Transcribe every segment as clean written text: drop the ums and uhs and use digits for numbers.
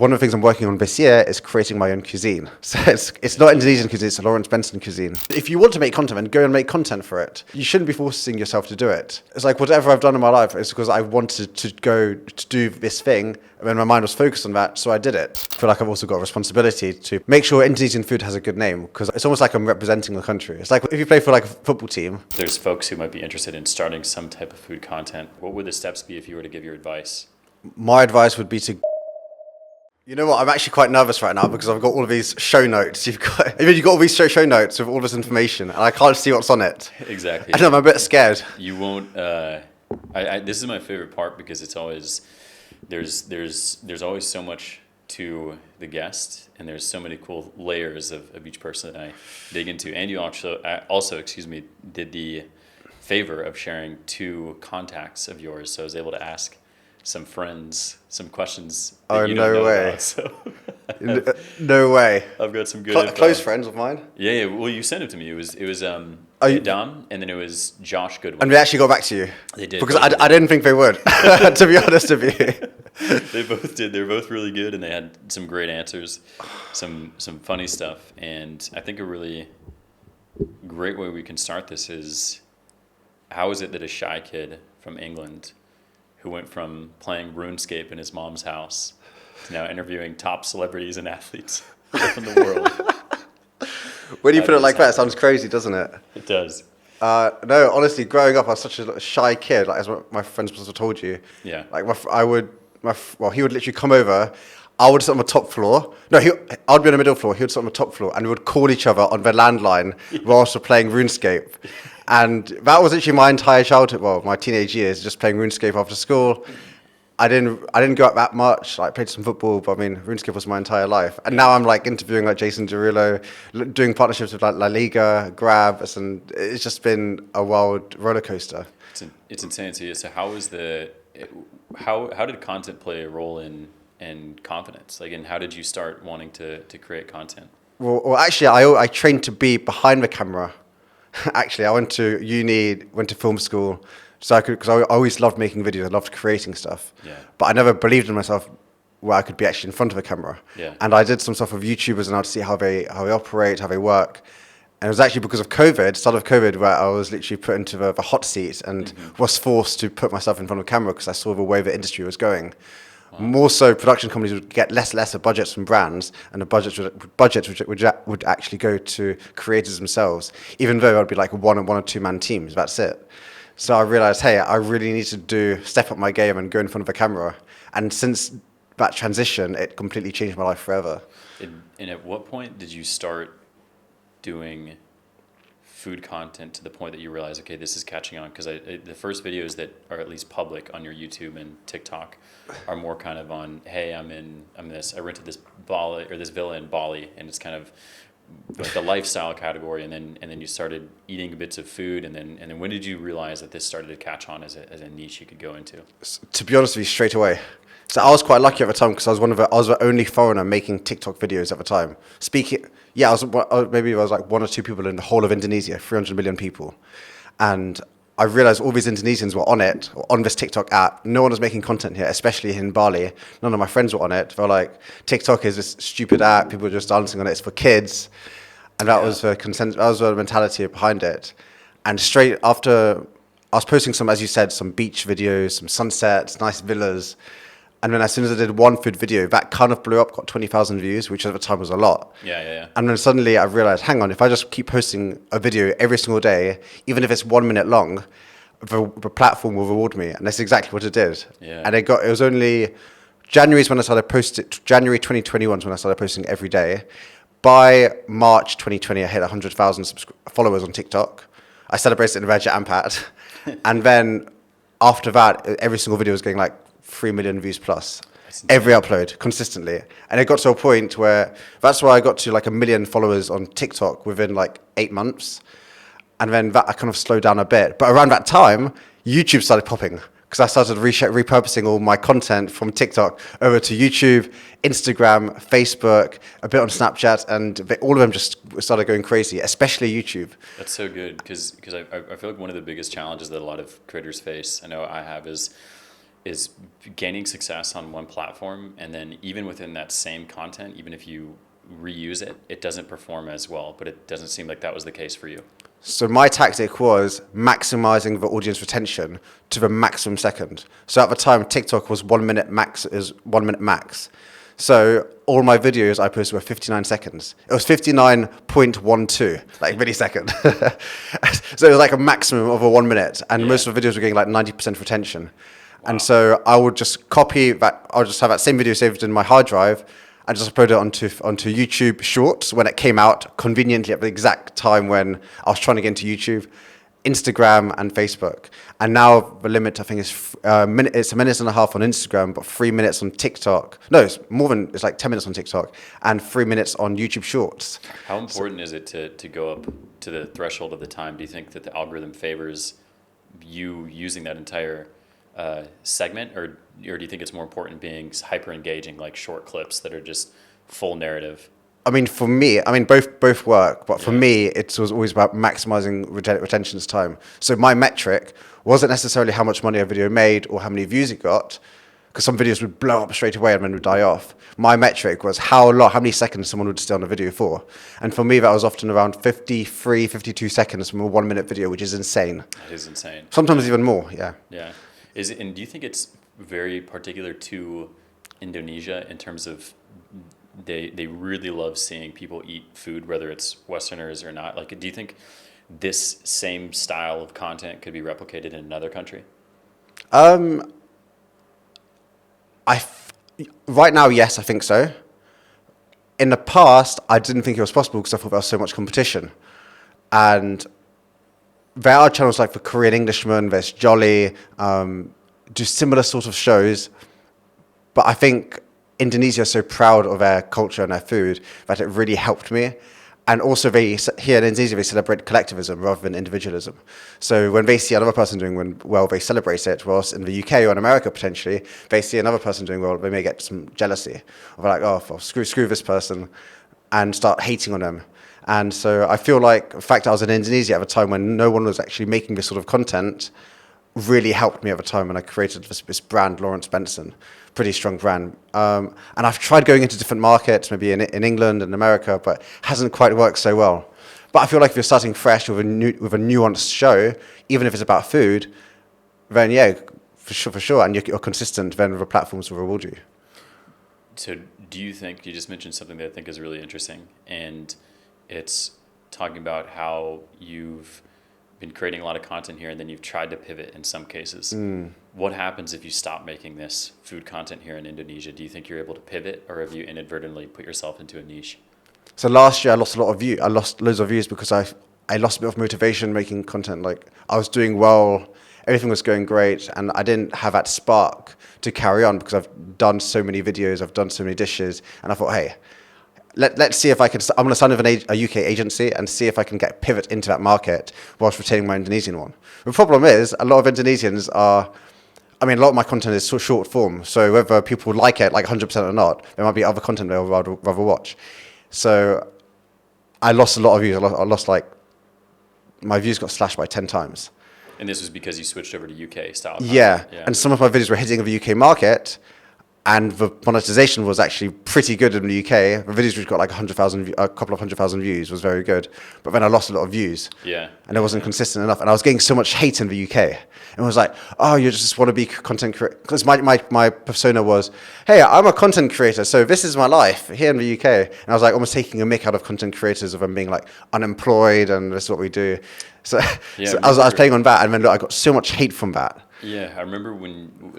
one of the things I'm working on this year is creating my own cuisine. So it's not Indonesian cuisine, it's a Laurence Benson cuisine. If you want to make content, then go and make content for it. You shouldn't be forcing yourself to do it. It's like whatever I've done in my life is because I wanted to go to do this thing, and then my mind was focused on that, so I did it. I feel like I've also got a responsibility to make sure Indonesian food has a good name, because it's almost like I'm representing the country. It's like if you play for like a football team. There's folks who might be interested in starting some type of food content. What would the steps be if you were to give your advice? My advice would be to... You know what? I'm actually quite nervous right now because I've got all of these show notes. You've got all these show notes with all this information, and I can't see what's on it. Exactly. And I'm a bit scared. You won't. This is my favorite part because it's always there's always so much to the guest, and there's so many cool layers of each person that I dig into. And you also did the favor of sharing 2 contacts of yours, so I was able to ask some friends some questions that you don't know about. So No way. I've got some good close friends of mine. Yeah. Well, you sent it to me. It was Dom, and then it was Josh Goodwin. And they actually got back to you. They did because I didn't think they would. To be honest with you. They both did. They're both really good, and they had some great answers, some funny stuff. And I think a really great way we can start this is, how is it that a shy kid from England, who went from playing RuneScape in his mom's house to now interviewing top celebrities and athletes around the world? When you put it like that, it sounds crazy, doesn't it? It does. No, honestly, growing up, I was such a shy kid. Like, as my friends must have told you. Yeah. Like, he would literally come over. I would sit on the top floor. No, I'd be on the middle floor. He would sit on the top floor, and we would call each other on the landline whilst we're playing RuneScape. And that was actually my entire childhood. Well, my teenage years, just playing RuneScape after school. I didn't go out that much. Like, played some football, but I mean, RuneScape was my entire life. And now I'm like interviewing like Jason Derulo, doing partnerships with like La Liga, Grab, and it's just been a wild roller coaster. It's insane. So how did content play a role in confidence? Like, and how did you start wanting to create content? Well, actually, I trained to be behind the camera. Actually, I went to uni, went to film school, because I always loved making videos. I loved creating stuff. Yeah. But I never believed in myself where I could be actually in front of a camera. Yeah. And I did some stuff with YouTubers and how to see how they operate, how they work. And it was actually because of COVID, start of COVID, where I was literally put into the hot seat and was forced to put myself in front of a camera because I saw the way the industry was going. Wow. More so, production companies would get lesser budgets from brands, and the budgets would actually go to creators themselves, even though it would be like one or two man teams. That's it. So I realized, hey, I really need to step up my game and go in front of a camera. And since that transition, it completely changed my life forever. And at what point did you start doing food content to the point that you realize, okay, this is catching on? Because the first videos that are at least public on your YouTube and TikTok are more kind of on, hey, I rented this villa in Bali, and it's kind of like the lifestyle category, and then you started eating bits of food, and then when did you realize that this started to catch on as a niche you could go into? To be honest with you, straight away. So I was quite lucky at the time because I was the only foreigner making TikTok videos at the time. Maybe I was like 1 or 2 people in the whole of Indonesia, 300 million people, and I realized all these Indonesians were on this TikTok app. No one was making content here, especially in Bali. None of my friends were on it. They were like, TikTok is this stupid app. People are just dancing on it. It's for kids. And that was the consensus. That was the mentality behind it. And straight after, I was posting some, as you said, some beach videos, some sunsets, nice villas. And then as soon as I did one food video, that kind of blew up, got 20,000 views, which at the time was a lot. Yeah. And then suddenly I realized, hang on, if I just keep posting a video every single day, even if it's 1 minute long, the platform will reward me. And that's exactly what it did. Yeah. And it was only January 2021 is when I started posting every day. By March 2020, I hit 100,000 followers on TikTok. I celebrated it in Veg and Pat. And then after that, every single video was getting like 3 million views plus every upload consistently. And it got to a point where that's where I got to like 1 million followers on TikTok within like 8 months. And then that I kind of slowed down a bit. But around that time, YouTube started popping because I started repurposing all my content from TikTok over to YouTube, Instagram, Facebook, a bit on Snapchat, and all of them just started going crazy, especially YouTube. That's so good because I feel like one of the biggest challenges that a lot of creators face, I know I have, is is gaining success on one platform, and then even within that same content, even if you reuse it, it doesn't perform as well. But it doesn't seem like that was the case for you. So my tactic was maximizing the audience retention to the maximum second. So at the time, TikTok was 1 minute max, is 1 minute max. So all my videos I posted were 59 seconds. It was 59.12, like millisecond. So it was like a maximum of a 1 minute, and most of the videos were getting like 90% retention. Wow. And so I would just copy that. I'll just have that same video saved in my hard drive, and just upload it onto YouTube Shorts when it came out, conveniently at the exact time when I was trying to get into YouTube, Instagram, and Facebook. And now the limit, I think, is it's a minute and a half on Instagram, but 3 minutes on TikTok. No, it's more than, it's like 10 minutes on TikTok, and 3 minutes on YouTube Shorts. How important is it to go up to the threshold of the time? Do you think that the algorithm favors you using that entire segment, or do you think it's more important being hyper engaging, like short clips that are just full narrative? I mean, for me, both work, but for me, it was always about maximizing retention's time. So my metric wasn't necessarily how much money a video made or how many views it got, because some videos would blow up straight away and then would die off. My metric was how many seconds someone would stay on a video for. And for me, that was often around 53, 52 seconds from a 1 minute video, which is insane. That is insane. Sometimes even more, yeah. Yeah. And do you think it's very particular to Indonesia in terms of they really love seeing people eat food, whether it's Westerners or not? Like, do you think this same style of content could be replicated in another country? Right now, yes, I think so. In the past, I didn't think it was possible because I thought there was so much competition. And there are channels like the Korean Englishman, there's Jolly, do similar sort of shows. But I think Indonesia is so proud of their culture and their food that it really helped me. And also, here in Indonesia, they celebrate collectivism rather than individualism. So when they see another person doing well, they celebrate it. Whilst in the UK or in America, potentially, they see another person doing well, they may get some jealousy. Or they're like, oh, well, screw this person, and start hating on them. And so I feel like the fact I was in Indonesia at a time when no one was actually making this sort of content really helped me at the time when I created this brand, Laurence Benson. Pretty strong brand. And I've tried going into different markets, maybe in England and America, but hasn't quite worked so well. But I feel like if you're starting fresh with a nuanced show, even if it's about food, then yeah, for sure, and you're consistent, then the platforms will reward you. So do you think, you just mentioned something that I think is really interesting, and it's talking about how you've been creating a lot of content here and then you've tried to pivot in some cases. What happens if you stop making this food content here in Indonesia? Do you think you're able to pivot, or have you inadvertently put yourself into a niche? So last year I lost a lot of views. I lost loads of views because I lost a bit of motivation making content. Like, I was doing well, everything was going great, and I didn't have that spark to carry on because I've done so many videos, I've done so many dishes, and I thought, hey, let's see if I can. I'm going to sign with a UK agency and see if I can pivot into that market whilst retaining my Indonesian one. The problem is, a lot of Indonesians are. I mean, a lot of my content is short form, so whether people like it, like 100% or not, there might be other content they'll rather watch. So I lost a lot of views. I lost like, my views got slashed by 10 times. And this was because you switched over to UK style? Yeah, and some of my videos were hitting the UK market, and the monetization was actually pretty good in the UK. The videos which got like a couple of 100,000 views was very good, but then I lost a lot of views. Yeah. And it wasn't consistent enough, and I was getting so much hate in the UK. And it was like, oh, you just want to be content creator. Because my persona was, hey, I'm a content creator, so this is my life here in the UK. And I was like almost taking a mick out of content creators of them being like unemployed and this is what we do. So, yeah, so I was playing on that, and then I got so much hate from that. Yeah, I remember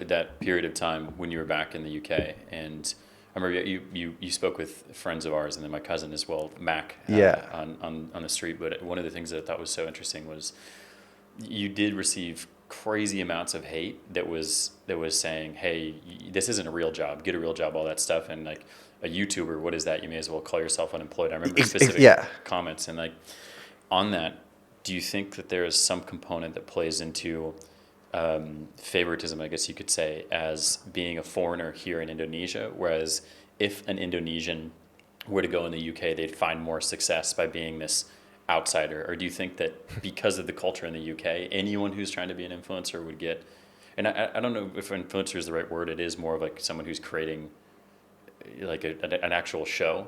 that period of time when you were back in the UK, and I remember you spoke with friends of ours, and then my cousin as well, Mac, on the street. But one of the things that I thought was so interesting was you did receive crazy amounts of hate that was saying, hey, this isn't a real job, get a real job, all that stuff, and like, a YouTuber, what is that? You may as well call yourself unemployed. I remember specific comments, and like, on that, do you think that there is some component that plays into favoritism, I guess you could say, as being a foreigner here in Indonesia, whereas if an Indonesian were to go in the UK, they'd find more success by being this outsider? Or do you think that because of the culture in the UK, anyone who's trying to be an influencer would get And I don't know if influencer is the right word. It is more of like someone who's creating like an actual show,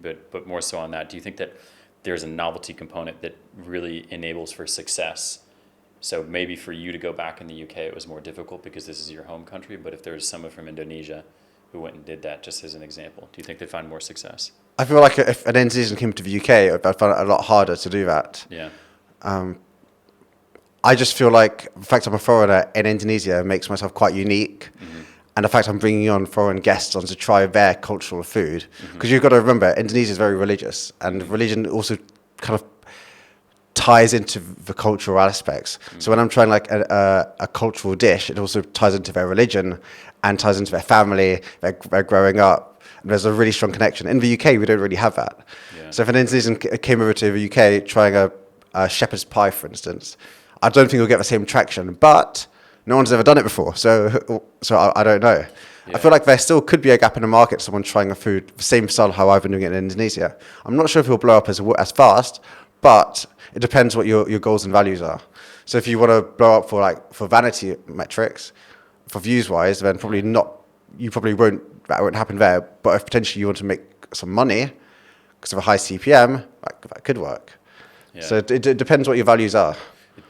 but more so on that. Do you think that there's a novelty component that really enables for success? So maybe for you to go back in the UK, it was more difficult because this is your home country. But if there's someone from Indonesia who went and did that, just as an example, do you think they'd find more success? I feel like if an Indonesian came to the UK, I'd find it a lot harder to do that. Yeah. I just feel like the fact I'm a foreigner in Indonesia makes myself quite unique. Mm-hmm. And the fact I'm bringing on foreign guests on to try their cultural food. Because you've got to remember, Indonesia is very religious. And religion also kind of ties into the cultural aspects. So when I'm trying like a cultural dish, it also ties into their religion and ties into their family, their growing up. And there's a really strong connection. In the UK, we don't really have that. Yeah. So if an Indonesian came over to the UK trying a shepherd's pie, for instance, I don't think we'll get the same traction, but no one's ever done it before, so I don't know. Yeah. I feel like there still could be a gap in the market, someone trying a food, the same style how I've been doing it in Indonesia. I'm not sure if it'll blow up as fast, but it depends what your goals and values are. So if you want to blow up for vanity metrics, for views-wise, then that won't happen there. But if potentially you want to make some money, because of a high CPM, that could work. Yeah. So it depends what your values are.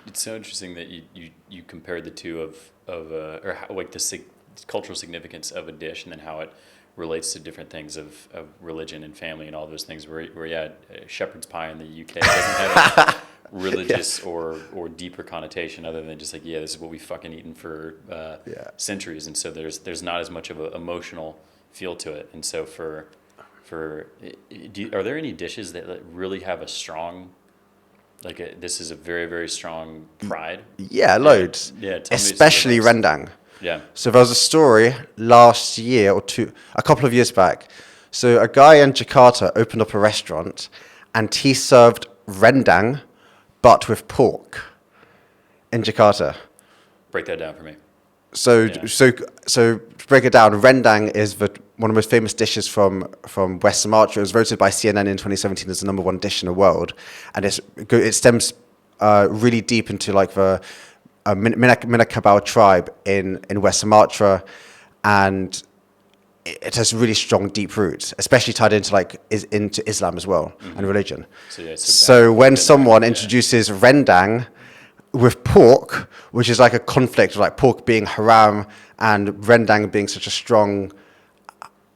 It's so interesting that you compared the two or how, like the cultural significance of a dish and then how it relates to different things of religion and family and all those things. Where shepherd's pie in the UK doesn't have a religious or deeper connotation other than just like this is what we fucking eaten for centuries, and so there's not as much of an emotional feel to it. And so are there any dishes that really have a strong this is a very, very strong pride? Yeah, loads. Yeah, especially rendang. Yeah. So there was a story last year a couple of years back. So a guy in Jakarta opened up a restaurant and he served rendang, but with pork in Jakarta. Break that down for me. So to break it down, rendang is one of the most famous dishes from West Sumatra. It was voted by CNN in 2017 as the #1 dish in the world, and it stems really deep into like the Minangkabau tribe in West Sumatra, and it has really strong, deep roots, especially tied into Islam as well and religion. So when someone introduces rendang with pork, which is like a conflict, like pork being haram and rendang being such a strong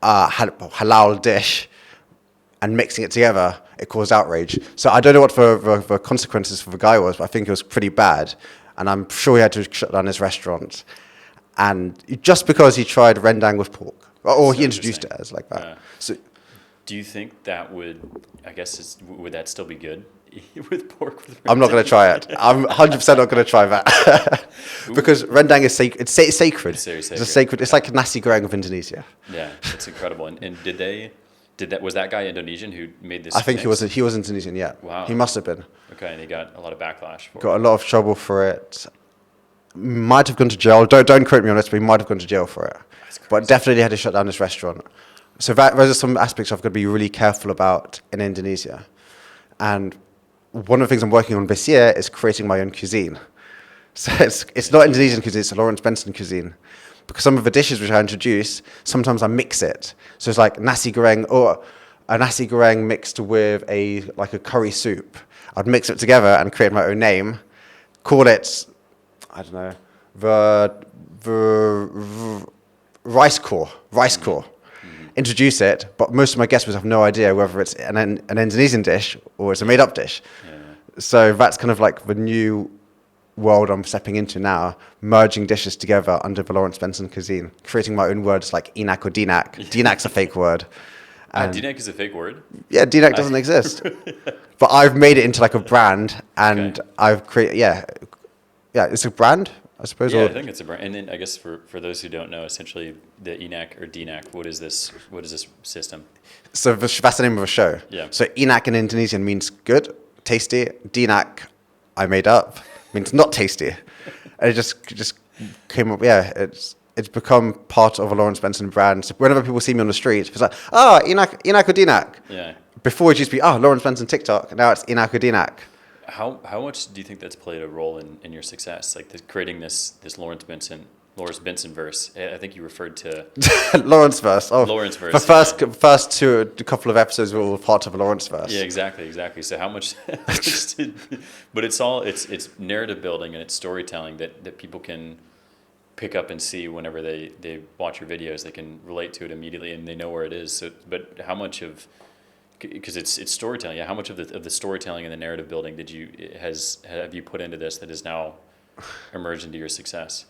halal dish, and mixing it together, it caused outrage. So I don't know what the consequences for the guy was, but I think it was pretty bad. And I'm sure he had to shut down his restaurant. And just because he tried rendang with pork, or he introduced it as like that. Yeah. So, do you think that would that still be good? With pork with rendang? I'm not going to try it. I'm 100% not going to try that. Because rendang is sacred. It's sacred. It's very sacred. It's sacred. It's like nasi goreng of Indonesia. Yeah, it's incredible. And was that guy Indonesian who made this? I think he was Indonesian, yeah. Wow. He must have been. Okay, and he got a lot of backlash for it. Got a lot of trouble for it. Might have gone to jail. Don't quote me on this, but he might have gone to jail for it. But definitely had to shut down his restaurant. So those are some aspects I've got to be really careful about in Indonesia. And one of the things I'm working on this year is creating my own cuisine. So it's not Indonesian cuisine, it's a Laurence Benson cuisine. Because some of the dishes which I introduce, sometimes I mix it. So it's like nasi goreng, or a nasi goreng mixed with a curry soup. I'd mix it together and create my own name, call it, I don't know, the rice core. Introduce it, but most of my guests would have no idea whether it's an Indonesian dish or it's a made-up dish. Yeah. So that's kind of like the new world I'm stepping into now, merging dishes together under the Laurence Benson cuisine, creating my own words like enak or dinak. Dinak's a fake word. Dinak is a fake word? Yeah, dinak doesn't exist. But I've made it into like a brand, and I've created, it's a brand, I suppose. Yeah, I think it's a brand. And then I guess for those who don't know, essentially the enak or dinak, what is this system? So that's the name of a show. Yeah. So enak in Indonesian means good, tasty. Dinak, I made up, means not tasty. And it just came up. Yeah, it's become part of a Laurence Benson brand. So whenever people see me on the street, it's like, enak or dinak. Yeah. Before it used to be, Laurence Benson TikTok. Now it's enak or dinak. How much do you think that's played a role in your success? Like creating this Laurence Benson verse. I think you referred to Laurence verse. Oh, Laurence verse. the first two couple of episodes were all part of a Laurence verse. Yeah, exactly. So how much? But it's narrative building and it's storytelling that people can pick up and see whenever they watch your videos. They can relate to it immediately and they know where it is. So, but how much of, because it's storytelling. Yeah, how much of the storytelling and the narrative building have you put into this that has now emerged into your success?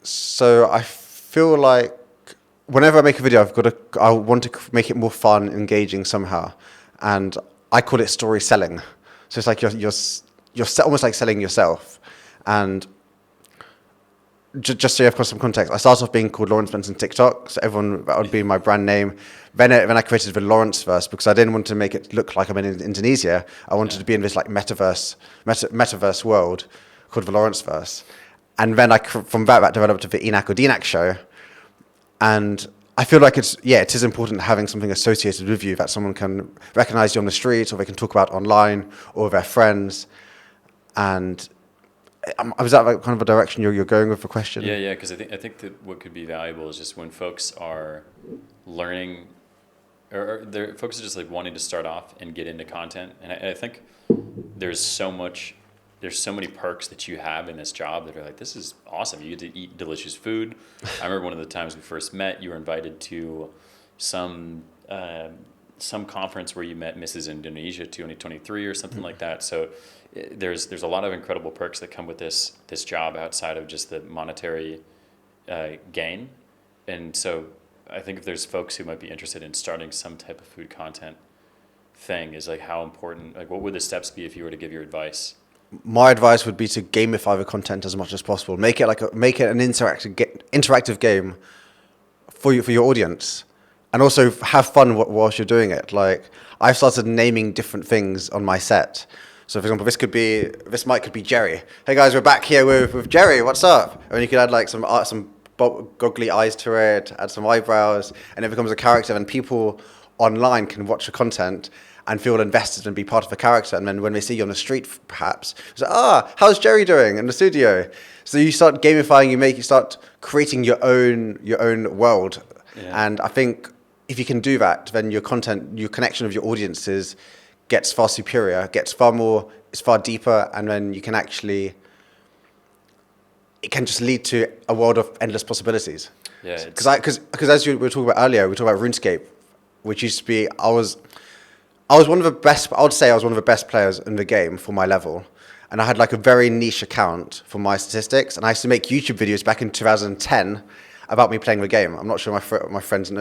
So I feel like whenever I make a video, I want to make it more fun, engaging somehow, and I call it story selling. So it's like you're almost like selling yourself. And just so you have some context, I started off being called Laurence Benson TikTok, so that would be my brand name. Then I created the Laurence verse because I didn't want to make it look like I'm in Indonesia. I wanted to be in this like metaverse world called the Laurence verse. And then from that developed to the Enak or Dinak show. And I feel like it is important having something associated with you that someone can recognize you on the street or they can talk about online or their friends. And is that like kind of a direction you're going with the question? Yeah, because I think that what could be valuable is just when folks are learning, or folks are just like wanting to start off and get into content. And I think there's so many perks that you have in this job that are like, this is awesome. You get to eat delicious food. I remember one of the times we first met, you were invited to some conference where you met Mrs. Indonesia 2023 or something like that. So there's a lot of incredible perks that come with this job outside of just the monetary gain. And so I think if there's folks who might be interested in starting some type of food content thing, is like how important, like what would the steps be if you were to give your advice? My advice would be to gamify the content as much as possible. Make it an interactive game for your audience, and also have fun whilst you're doing it. Like I've started naming different things on my set. So for example, this mic could be Jerry. Hey guys, we're back here with Jerry. What's up? And you could add like some goggly eyes to it, add some eyebrows, and it becomes a character. And people online can watch the content and feel invested and be part of the character. And then when they see you on the street, perhaps, it's like, how's Jerry doing in the studio? So you start gamifying, you start creating your own world. Yeah. And I think if you can do that, then your content, your connection with your audiences gets far superior, it's far deeper, and then you can it can just lead to a world of endless possibilities. Yeah. Because as we were talking about earlier, we talked about RuneScape, which used to be, I was one of the best, I would say I was one of the best players in the game for my level. And I had like a very niche account for my statistics. And I used to make YouTube videos back in 2010 about me playing the game. I'm not sure my friends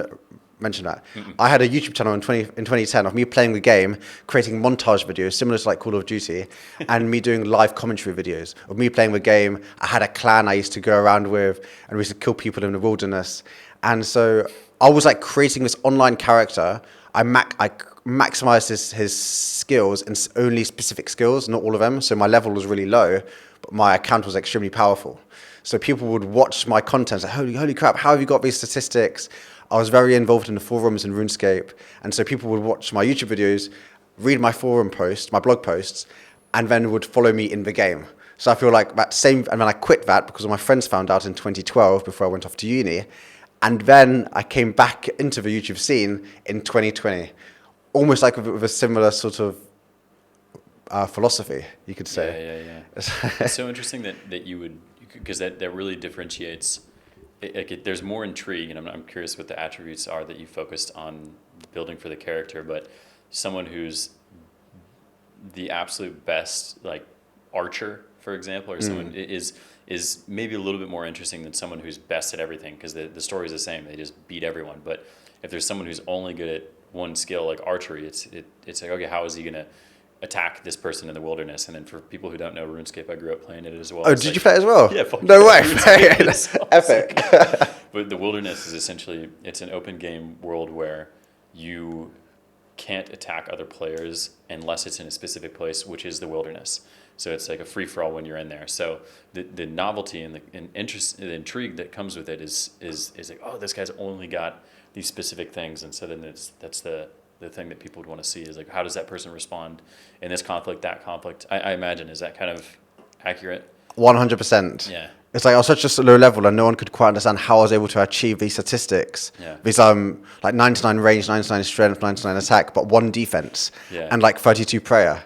mentioned that. Mm-mm. I had a YouTube channel in 2010 of me playing the game, creating montage videos similar to like Call of Duty, and me doing live commentary videos of me playing the game. I had a clan I used to go around with, and we used to kill people in the wilderness. And so I was like creating this online character. I maximized his skills and only specific skills, not all of them. So my level was really low, but my account was extremely powerful. So people would watch my content and say, holy crap, how have you got these statistics? I was very involved in the forums in RuneScape. And so people would watch my YouTube videos, read my forum posts, my blog posts, and then would follow me in the game. So I feel like and then I quit that because all my friends found out in 2012 before I went off to uni. And then I came back into the YouTube scene in 2020, almost like with a similar sort of philosophy, you could say. Yeah. It's so interesting that you would, because that really differentiates. There's more intrigue, and I'm curious what the attributes are that you focused on building for the character. But someone who's the absolute best, like archer, for example, or someone is maybe a little bit more interesting than someone who's best at everything, because the story's the same. They just beat everyone. But if there's someone who's only good at one skill, like archery, it's like, okay, how is he gonna attack this person in the wilderness? And then for people who don't know RuneScape, I grew up playing it as well. Oh, did you play it as well? Yeah. No way. That's epic. But the wilderness is essentially, it's an open game world where you can't attack other players unless it's in a specific place, which is the wilderness. So it's like a free-for-all when you're in there. So the novelty and the interest, the intrigue that comes with it is like, oh, this guy's only got these specific things. And so then that's the the thing that people would want to see is like, how does that person respond in this conflict, that conflict? I imagine, is that kind of accurate? 100%. Yeah. It's like I was such a low level, and no one could quite understand how I was able to achieve these statistics. Yeah. These like 99 range, 99 strength, 99 attack, but 1 defense, Yeah. and like 32 prayer.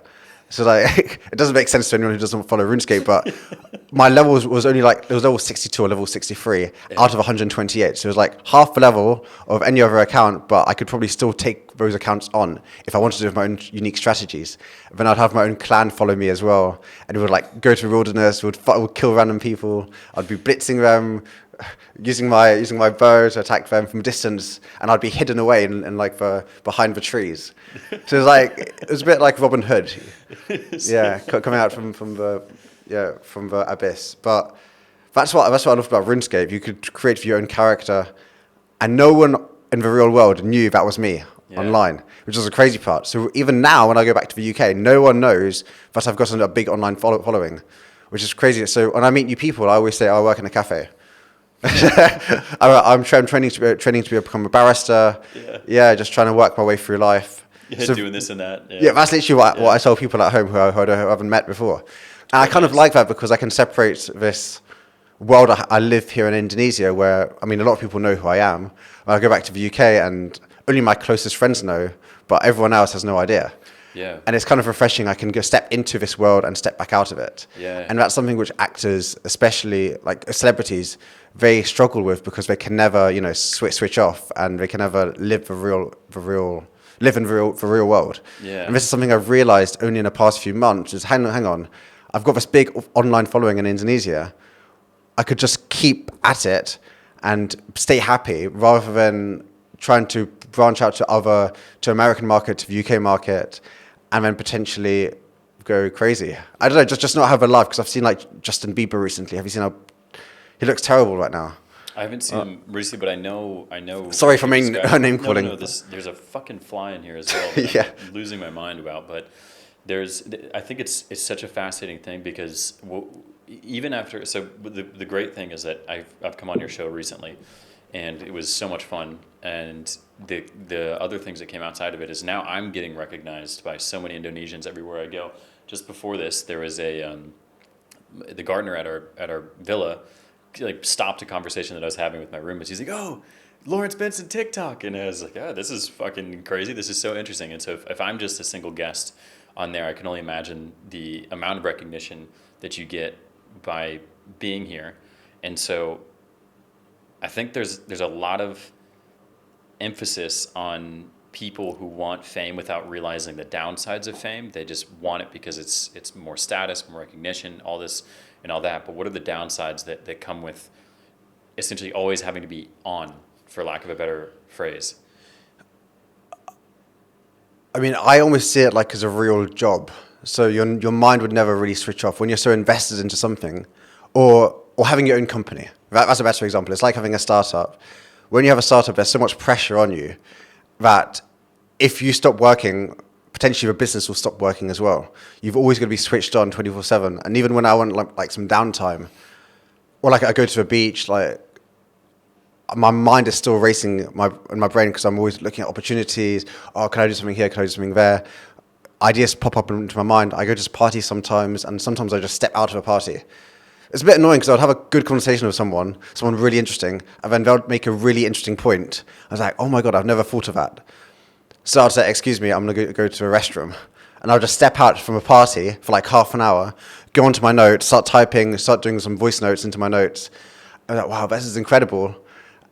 So like it doesn't make sense to anyone who doesn't follow RuneScape, but my level was only like, it was level 62 or level 63 out of 128. So it was like half the level of any other account, but I could probably still take those accounts on if I wanted to with my own unique strategies. Then I'd have my own clan follow me as well, and we would like go to the wilderness, would kill random people. I'd be blitzing them, using my bow to attack them from distance, and I'd be hidden away in like behind the trees. So it was a bit like Robin Hood. Yeah, coming out from the abyss. But that's what I loved about RuneScape. You could create your own character, and no one in the real world knew that was me online, which was the crazy part. So even now, when I go back to the UK, no one knows that I've got a big online following, which is crazy. So when I meet new people, I always say I work in a cafe. I'm training to become a barrister. Yeah, just trying to work my way through life. Yeah, so, doing this and that. Yeah, that's literally what I tell people at home who I haven't met before. And I kind of like that because I can separate this world I live here in Indonesia, where, I mean, a lot of people know who I am. When I go back to the UK, and only my closest friends know, but everyone else has no idea. Yeah. And it's kind of refreshing. I can go step into this world and step back out of it. Yeah. And that's something which actors, especially like celebrities, they struggle with because they can never, switch off, and they can never live the real world. Yeah. And this is something I've realized only in the past few months is, hang on, I've got this big online following in Indonesia. I could just keep at it and stay happy rather than trying to branch out to American market, to the UK market, and then potentially go crazy. I don't know, just not have a life, because I've seen like Justin Bieber recently. Have you seen how he looks terrible right now? I haven't seen him recently, but I know. Sorry for name calling. No, there's a fucking fly in here as well. Yeah. I'm losing my mind about, but I think it's such a fascinating thing because even after, so the great thing is that I've come on your show recently, and it was so much fun. And the other things that came outside of it is now I'm getting recognized by so many Indonesians everywhere I go. Just before this, there was the gardener at our villa like stopped a conversation that I was having with my roommates. He's like, "Oh, Laurence Benson TikTok," and I was like, "Oh, this is fucking crazy. This is so interesting." And so if I'm just a single guest on there, I can only imagine the amount of recognition that you get by being here. And so I think there's a lot of emphasis on people who want fame without realizing the downsides of fame. They just want it because it's more status, more recognition, all this and all that. But what are the downsides that come with essentially always having to be on, for lack of a better phrase? I mean, I almost see it like as a real job. So your mind would never really switch off when you're so invested into something, or having your own company. That's a better example. It's like having a startup. When you have a startup, there's so much pressure on you that if you stop working, potentially the business will stop working as well. You've always got to be switched on 24/7. And even when I want like some downtime, or like I go to the beach, like my mind is still racing in my brain because I'm always looking at opportunities. Oh, can I do something here? Can I do something there? Ideas pop up into my mind. I go to parties sometimes, and sometimes I just step out of a party. It's a bit annoying because I'd have a good conversation with someone really interesting, and then they'll make a really interesting point. I was like, oh my God, I've never thought of that. So I'd say, excuse me, I'm going to go to a restroom. And I'll just step out from a party for like half an hour, go onto my notes, start typing, start doing some voice notes into my notes. I'm like, wow, this is incredible.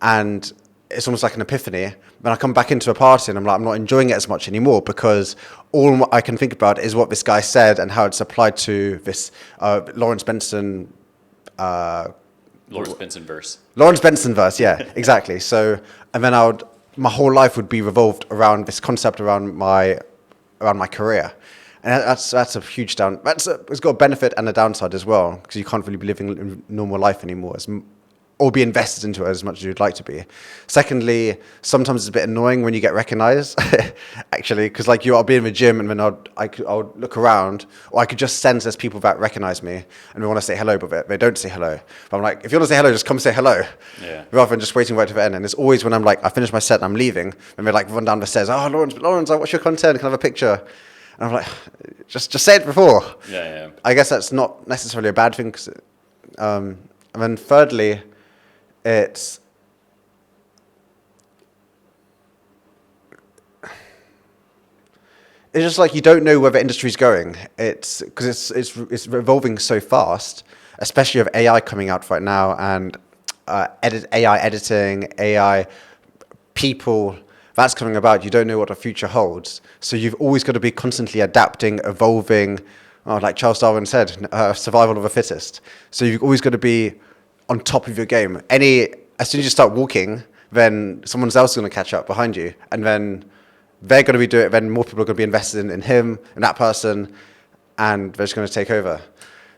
And it's almost like an epiphany. Then I come back into a party and I'm like, I'm not enjoying it as much anymore because all I can think about is what this guy said and how it's applied to this Laurence Benson Laurence Benson verse. Laurence Benson verse, yeah, exactly. So, and then my whole life would be revolved around this concept around my career, and that's a huge it's got a benefit and a downside as well because you can't really be living a normal life anymore or be invested into it as much as you'd like to be. Secondly, sometimes it's a bit annoying when you get recognized, actually, because like I'll be in the gym and then I'll look around, or I could just sense there's people that recognize me and they want to say hello, but they don't say hello. But I'm like, if you want to say hello, just come say hello, rather than just waiting right to the end. And it's always when I'm like, I finish my set and I'm leaving, and they like run down the stairs, oh, Laurence, I watch your content, can I have a picture? And I'm like, just say it before. I guess that's not necessarily a bad thing. And then thirdly, it's just like you don't know where the industry's going. It's because it's evolving so fast, especially with AI coming out right now, and AI editing, AI people. That's coming about. You don't know what the future holds. So you've always got to be constantly adapting, evolving. Like Charles Darwin said, survival of the fittest. So you've always got to be on top of your game. As soon as you start walking, then someone else is going to catch up behind you. And then they're going to be doing it. Then more people are going to be invested in him and that person. And they're just going to take over.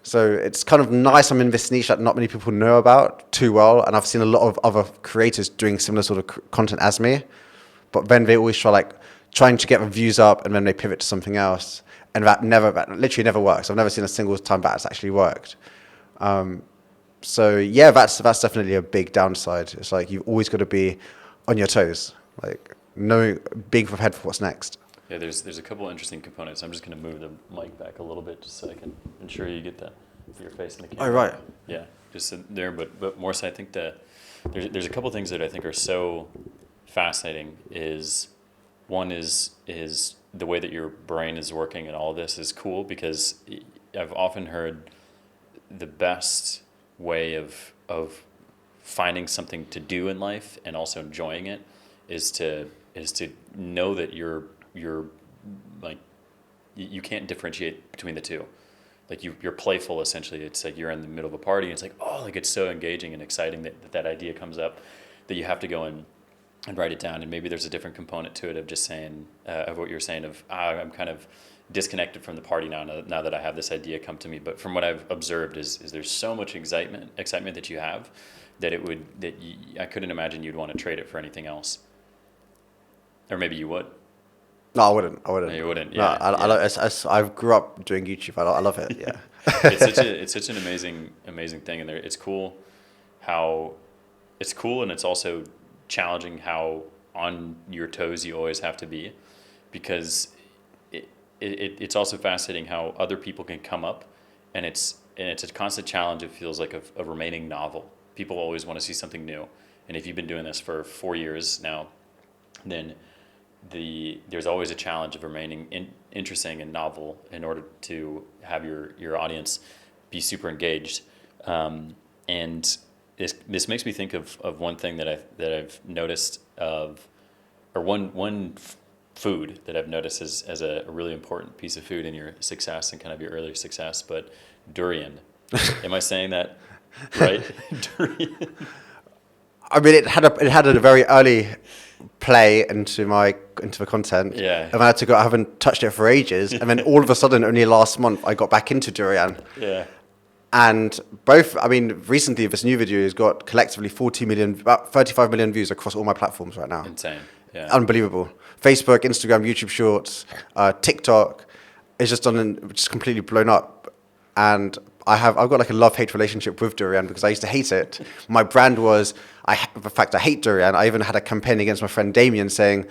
So it's kind of nice. I'm in this niche that not many people know about too well. And I've seen a lot of other creators doing similar sort of content as me. But then they always trying to get the views up, and then they pivot to something else, and that literally never works. I've never seen a single time that's actually worked. So yeah, that's definitely a big downside. It's like you've always got to be on your toes, like being prepared for what's next. Yeah, there's a couple interesting components. I'm just going to move the mic back a little bit just so I can ensure you get your face in the camera. Oh right. Yeah, just there, but more so, I think there's a couple things that I think are so fascinating. One is the way that your brain is working, and all of this is cool, because I've often heard the best way of finding something to do in life and also enjoying it is to know that you're like you can't differentiate between the two. Like you're playful, essentially. It's like you're in the middle of a party and it's like, oh, like it's so engaging and exciting that idea comes up that you have to go and write it down. And maybe there's a different component to it of just saying, of what you're saying of, I'm kind of disconnected from the party now that I have this idea come to me. But from what I've observed is there's so much excitement that you have that I couldn't imagine you'd want to trade it for anything else. Or maybe you would. No, I wouldn't. No, you wouldn't. Yeah. No, I grew up doing YouTube. I love it. Yeah. It's such an amazing thing, and it's cool and it's also challenging how on your toes you always have to be, because it's also fascinating how other people can come up, and it's a constant challenge. It feels like of remaining novel. People always want to see something new, and if you've been doing this for 4 years now, then there's always a challenge of remaining interesting and novel in order to have your audience be super engaged. And this makes me think of one thing that I've noticed one food that I've noticed as a really important piece of food in your success and kind of your earlier success, but durian. Am I saying that right? Durian. I mean, it had a very early play into the content. Yeah. And I haven't touched it for ages. And then all of a sudden, only last month, I got back into durian. Yeah. And recently this new video has got collectively about 35 million views across all my platforms right now. Insane. Yeah. Unbelievable. Facebook, Instagram, YouTube Shorts, TikTok. It's just completely blown up. And I've got like a love-hate relationship with durian because I used to hate it. My brand was, the fact I hate durian. I even had a campaign against my friend Damien saying,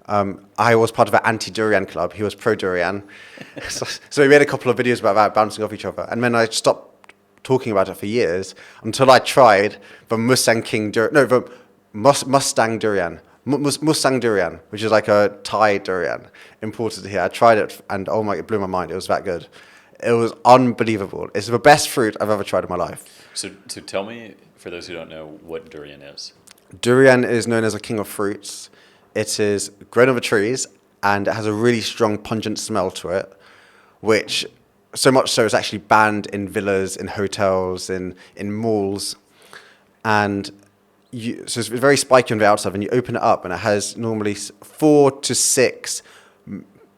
I was part of an anti-durian club. He was pro-durian. So we made a couple of videos about that, bouncing off each other. And then I stopped talking about it for years until I tried the Mustang durian, which is like a Thai durian imported here. I tried it and it blew my mind. It was that good. It was unbelievable. It's the best fruit I've ever tried in my life. So tell me, for those who don't know, what durian is. Durian is known as a king of fruits. It is grown on the trees and it has a really strong pungent smell to it, which so much so it's actually banned in villas, in hotels, in malls. And so it's very spiky on the outside, and you open it up and it has normally 4 to 6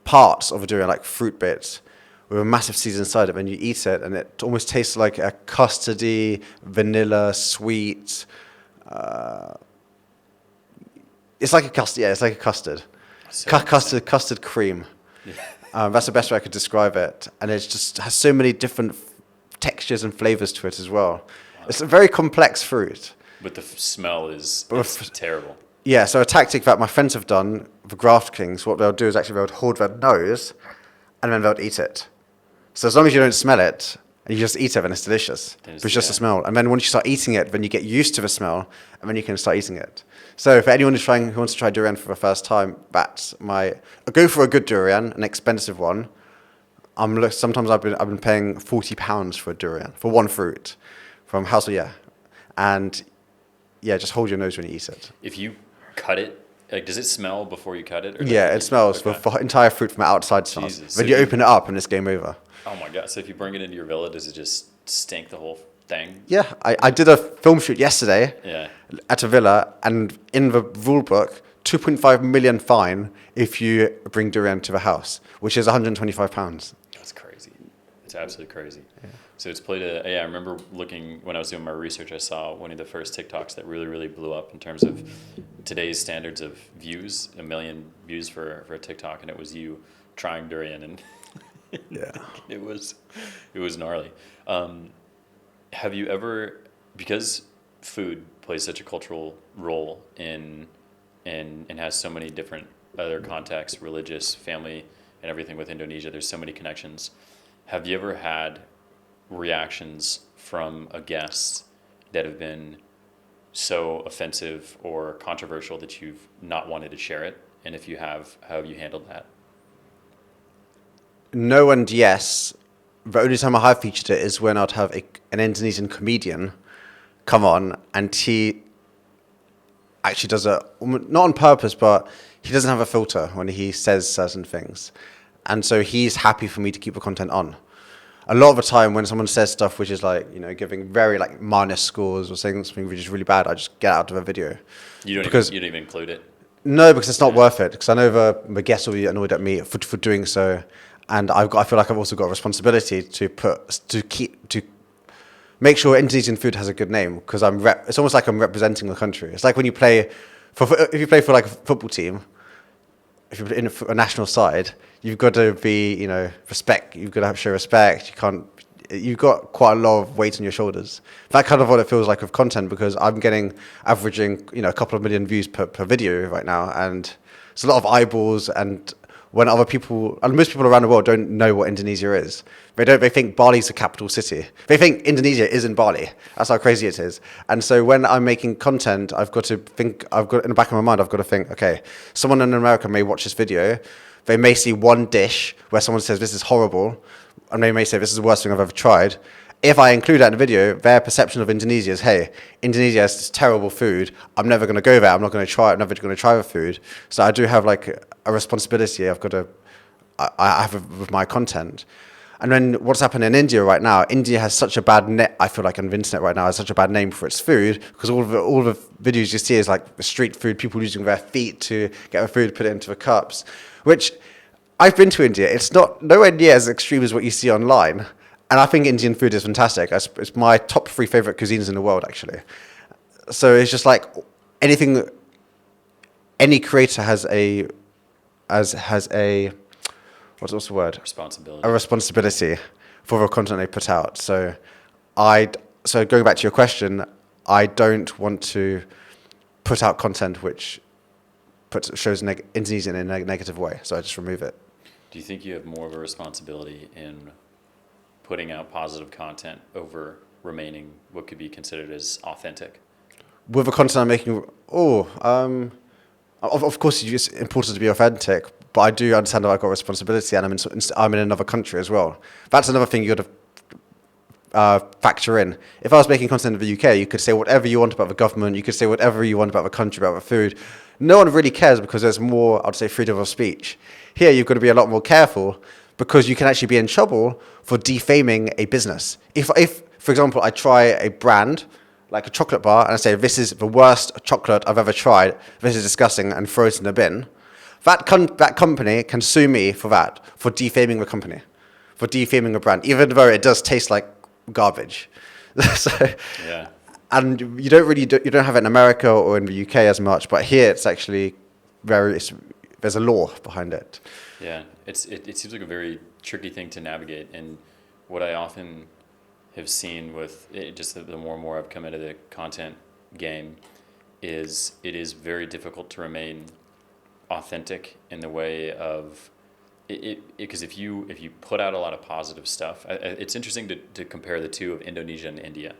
parts of a durian, like fruit bits, with a massive seed inside it, and you eat it, and it almost tastes like a custardy, vanilla, sweet. It's like a custard. Yeah, it's like a custard. So Custard cream. That's the best way I could describe it. And it just has so many different textures and flavors to it as well. Wow. It's a very complex fruit. But the smell is terrible. Yeah, so a tactic that my friends have done for GraftKings, what they'll do is actually they'll hold their nose and then they'll eat it. So as long as you don't smell it, and you just eat it, then it's delicious. But it's just the smell. And then once you start eating it, then you get used to the smell, and then you can start eating it. So for anyone who wants to try durian for the first time, go for a good durian, an expensive one. Sometimes I've been paying £40 for a durian, for one fruit, from House of and just hold your nose when you eat it. If you cut it, like, does it smell before you cut it? Or it smells. Okay. The entire fruit from the outside smells. Jesus. Then you open it up and it's game over. Oh my God. So if you bring it into your villa, does it just stink the whole thing? Yeah. I did a film shoot yesterday at a villa, and in the rule book, 2.5 million fine if you bring durian to the house, which is £125. That's crazy. It's absolutely crazy. Yeah. So it's played I remember looking, when I was doing my research, I saw one of the first TikToks that really, really blew up in terms of today's standards of views, 1 million views for a TikTok, and it was you trying durian, and it was gnarly. Have you ever, because food plays such a cultural role in and has so many different other contexts, religious, family, and everything with Indonesia, there's so many connections. Have you ever had reactions from a guest that have been so offensive or controversial that you've not wanted to share it? And if you have, how have you handled that? No and yes. The only time I have featured it is when I'd have an Indonesian comedian come on, and he actually does it, not on purpose, but he doesn't have a filter when he says certain things. And so he's happy for me to keep the content on. A lot of the time when someone says stuff which is like, giving very like minus scores or saying something which is really bad, I just get out of a video. You don't even include it? No, because it's not worth it. Because I know the guests will be annoyed at me for doing so. And I feel like I've also got a responsibility to make sure Indonesian food has a good name, because it's almost like I'm representing the country. It's like when you play if you play for like a football team, if you're in a national side, you've got to be, respect. You've got to show respect. You've got quite a lot of weight on your shoulders. That's kind of what it feels like with content, because I'm averaging, a couple of million views per video right now, and it's a lot of eyeballs. And when other people, and most people around the world don't know what Indonesia is. They think Bali's the capital city. They think Indonesia is in Bali. That's how crazy it is. And so when I'm making content, in the back of my mind, I've got to think, okay, someone in America may watch this video. They may see one dish where someone says, this is horrible, and they may say, this is the worst thing I've ever tried. If I include that in the video, their perception of Indonesia is, hey, Indonesia has this terrible food. I'm never going to go there. I'm not going to try it. I'm never going to try the food. So I do have like a responsibility I have with my content. And then what's happened in India right now, India has such a bad I feel like on the internet right now has such a bad name for its food, because all the videos you see is like the street food, people using their feet to get the food, put it into the cups, which I've been to India. It's nowhere near as extreme as what you see online. And I think Indian food is fantastic. It's my top 3 favorite cuisines in the world, actually. So it's just like any creator has a what's the word? Responsibility. A responsibility for the content they put out. So going back to your question, I don't want to put out content which shows Indonesia in a negative way. So I just remove it. Do you think you have more of a responsibility in putting out positive content over remaining what could be considered as authentic? With the content I'm making, of course it's important to be authentic, but I do understand that I've got a responsibility, and I'm in another country as well. That's another thing you got to factor in. If I was making content in the UK, you could say whatever you want about the government, you could say whatever you want about the country, about the food. No one really cares, because there's more, I'd say, freedom of speech. Here you've got to be a lot more careful, because you can actually be in trouble for defaming a business. If for example, I try a brand, like a chocolate bar, and I say, this is the worst chocolate I've ever tried, this is disgusting, and throw it in the bin, that company can sue me for defaming the company. for defaming a brand, even though it does taste like garbage. So, Yeah. and you don't have it in America or in the UK as much, but here it's actually there's a law behind it. Yeah, it seems like a very tricky thing to navigate, and what I often have seen with it, just the more and more I've come into the content game, is it is very difficult to remain authentic in the way of it because if you put out a lot of positive stuff, it's interesting to compare the two of Indonesia and India,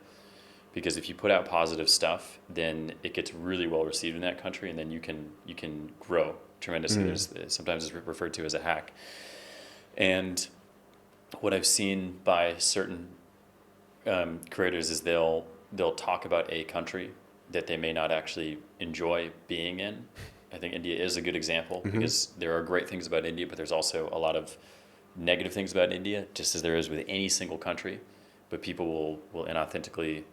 because if you put out positive stuff, then it gets really well received in that country, and then you can grow tremendously. There's sometimes it's referred to as a hack, and what I've seen by certain creators is they'll talk about a country that they may not actually enjoy being in. I think India is a good example because there are great things about India, but there's also a lot of negative things about India, just as there is with any single country. But people will inauthentically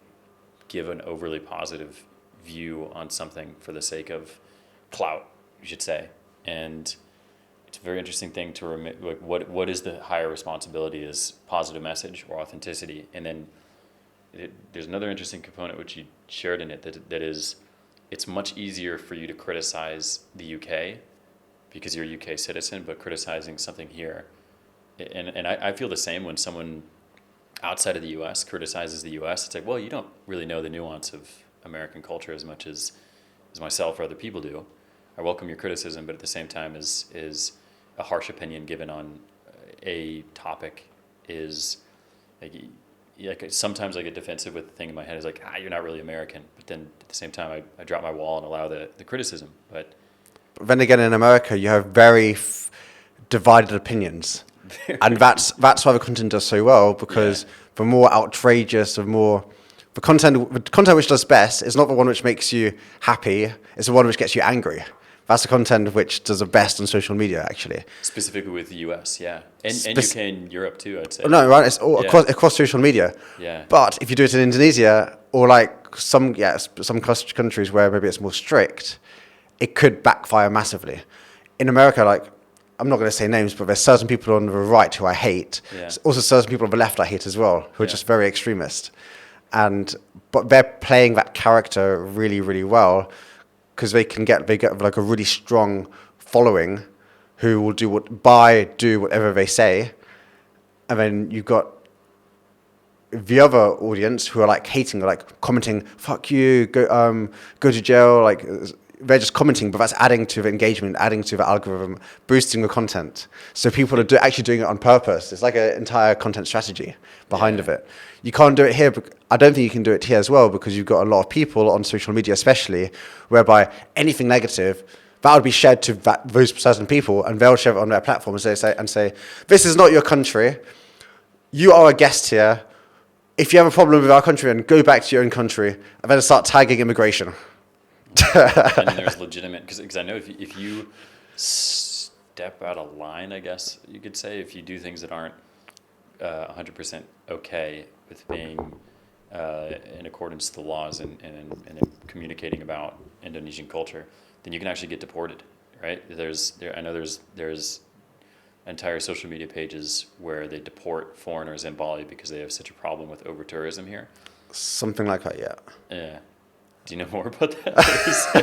give an overly positive view on something for the sake of clout, you should say. And it's a very interesting thing to like what is the higher responsibility, is positive message or authenticity? And then there's another interesting component which you shared in it that is, it's much easier for you to criticize the UK because you're a UK citizen, but criticizing something here, and I feel the same when someone outside of the US criticizes the US. It's like, well, you don't really know the nuance of American culture as much as myself or other people do. I welcome your criticism, but at the same time is a harsh opinion given on a topic is like sometimes I get defensive with the thing in my head is like, you're not really American. But then at the same time, I drop my wall and allow the criticism. But then again, in America, you have very divided opinions. And that's why the content does so well, because the more outrageous, the content which does best is not the one which makes you happy, it's the one which gets you angry. That's the content which does the best on social media, actually. Specifically with the US, yeah. And UK and Europe too, I'd say. No, right, it's all across social media. Yeah. But if you do it in Indonesia, or like some countries where maybe it's more strict, it could backfire massively. In America, like, I'm not going to say names, but there's certain people on the right who I hate. Yeah. Also certain people on the left I hate as well, who are just very extremist. But they're playing that character really, really well, because they get like a really strong following who will do whatever they say. And then you've got the other audience who are like hating, like commenting, "Fuck you, go to jail." Like, they're just commenting, but that's adding to the engagement, adding to the algorithm, boosting the content. So people are actually doing it on purpose. It's like an entire content strategy behind of it. You can't do it here. I don't think you can do it here as well, because you've got a lot of people on social media, especially, whereby anything negative, that would be shared to those certain people, and they'll share it on their platform and say, "This is not your country. You are a guest here. If you have a problem with our country, then go back to your own country," and then start tagging immigration. And there's legitimate, because I know if you step out of line, I guess you could say, if you do things that aren't 100% okay with being in accordance to the laws and communicating about Indonesian culture, then you can actually get deported, right? I know there's entire social media pages where they deport foreigners in Bali because they have such a problem with over-tourism here. Something like that, yeah. Yeah. Do you know more about that?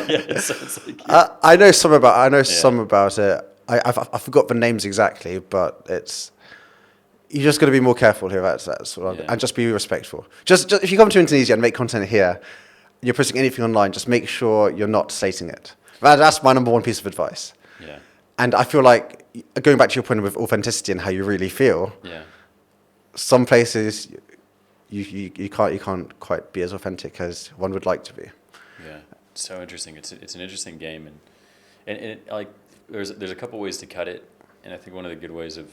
It sounds like I know some about it. I forgot the names exactly, but you just got to be more careful here. That's what and just be respectful. Just if you come to Indonesia and make content here, you're posting anything online, just make sure you're not slating it. That's my number one piece of advice. Yeah. And I feel like, going back to your point with authenticity and how you really feel, some places you can't quite be as authentic as one would like to be. Yeah, so interesting. It's an interesting game, and it, like there's a couple ways to cut it, and I think one of the good ways of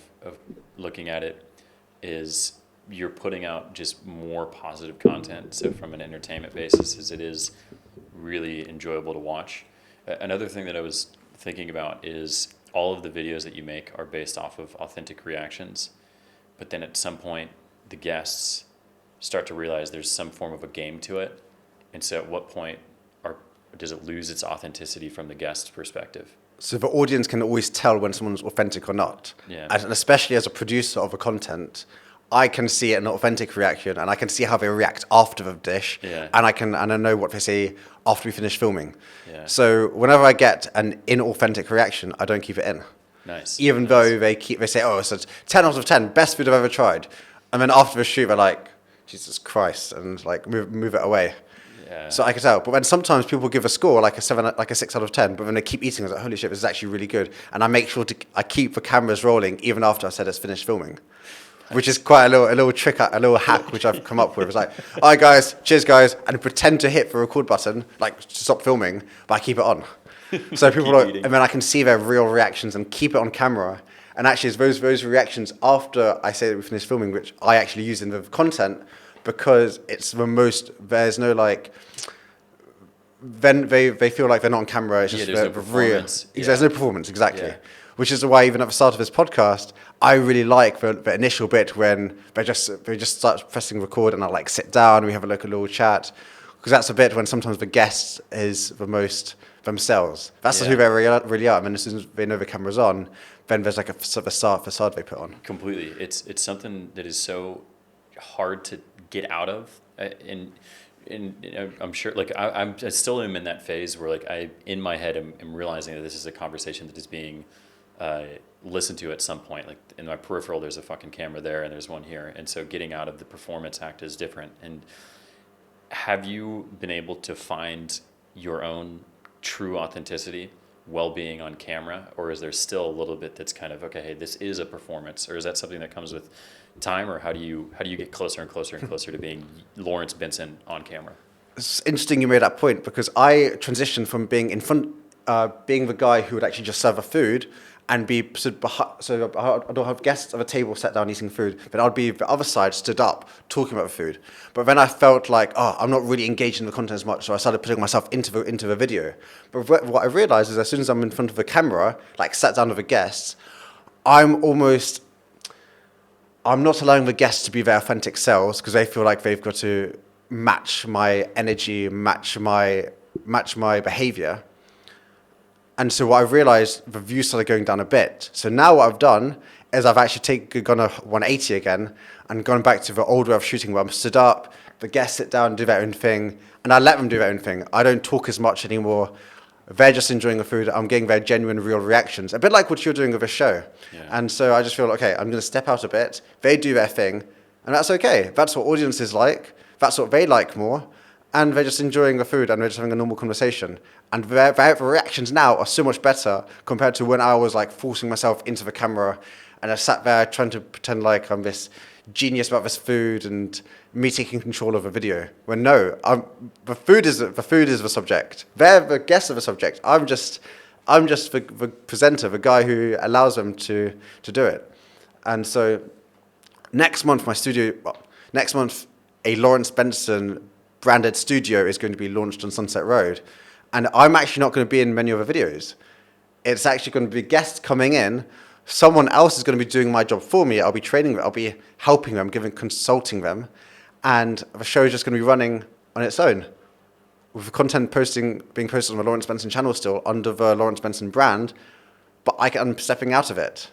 looking at it is you're putting out just more positive content. So from an entertainment basis, as it is really enjoyable to watch. Another thing that I was thinking about is all of the videos that you make are based off of authentic reactions, but then at some point the guests start to realize there's some form of a game to it, and so at what point does it lose its authenticity from the guest's perspective? So the audience can always tell when someone's authentic or not. Yeah. And especially as a producer of a content, I can see an authentic reaction, and I can see how they react after the dish, Yeah. and I know what they say after we finish filming. Yeah. So whenever I get an inauthentic reaction, I don't keep it in. Nice. Even though they say, oh, it's a 10 out of 10, best food I've ever tried. And then after the shoot, they're like, Jesus Christ, and like move it away. Yeah. So I can tell. But when sometimes people give a score like a 6 out of 10, but when they keep eating, I was like, holy shit, this is actually really good. And I make sure I keep the cameras rolling even after I said it's finished filming. Which is quite a little trick, a little hack which I've come up with. It's like, all right, guys, cheers, guys, and pretend to hit the record button, like to stop filming, but I keep it on. So people are, and then I can see their real reactions and keep it on camera. And actually, it's those reactions after I say that we finished filming, which I actually use in the content, because it's the most. There's no like. Then they feel like they're not on camera. It's just there's no performance. There's no performance, exactly. Yeah. Which is why even at the start of this podcast, I really like the initial bit when they just start pressing record and I like sit down, we have a little chat, because that's a bit when sometimes the guest is the most themselves. That's who they really are. And then as soon as they know the camera's on, then there's like a facade they put on. Completely. It's something that is so hard to get out of, and I'm sure, like I still am in that phase where like I in my head am realizing that this is a conversation that is being listened to at some point. Like in my peripheral, there's a fucking camera there, and there's one here, and so getting out of the performance act is different. And have you been able to find your own true authenticity while being on camera, or is there still a little bit that's kind of okay, hey, this is a performance, or is that something that comes with time, or how do you get closer and closer and closer to being Laurence Benson on camera? It's interesting you made that point, because I transitioned from being in front, being the guy who would actually just serve the food and be so I don't have guests at a table sat down eating food, but I'd be the other side stood up talking about the food. But then I felt like, I'm not really engaged in the content as much, so I started putting myself into the video. But what I realized is as soon as I'm in front of the camera, like sat down with the guests, I'm not allowing the guests to be their authentic selves, because they feel like they've got to match my energy, match my behavior. And so what I realized, the views started going down a bit. So now what I've done is I've actually gone a 180 again and gone back to the old way of shooting, where I'm stood up, the guests sit down and do their own thing, and I let them do their own thing. I don't talk as much anymore. They're just enjoying the food. I'm getting their genuine, real reactions. A bit like what you're doing with a show. Yeah. And so I just feel, okay, I'm going to step out a bit. They do their thing, and that's okay. That's what audiences like. That's what they like more. And they're just enjoying the food, and they're just having a normal conversation. And their reactions now are so much better compared to when I was like forcing myself into the camera, and I sat there trying to pretend like I'm this genius about this food and me taking control of a video. When no, the food is the subject. They're the guests of the subject. I'm just the presenter, the guy who allows them to do it. And so next month, a Laurence Benson branded studio is going to be launched on Sunset Road. And I'm actually not going to be in many other videos. It's actually going to be guests coming in. Someone else is going to be doing my job for me. I'll be training them. I'll be helping them, consulting them. And the show is just going to be running on its own, with the content being posted on the Laurence Benson channel still under the Laurence Benson brand, but I'm stepping out of it.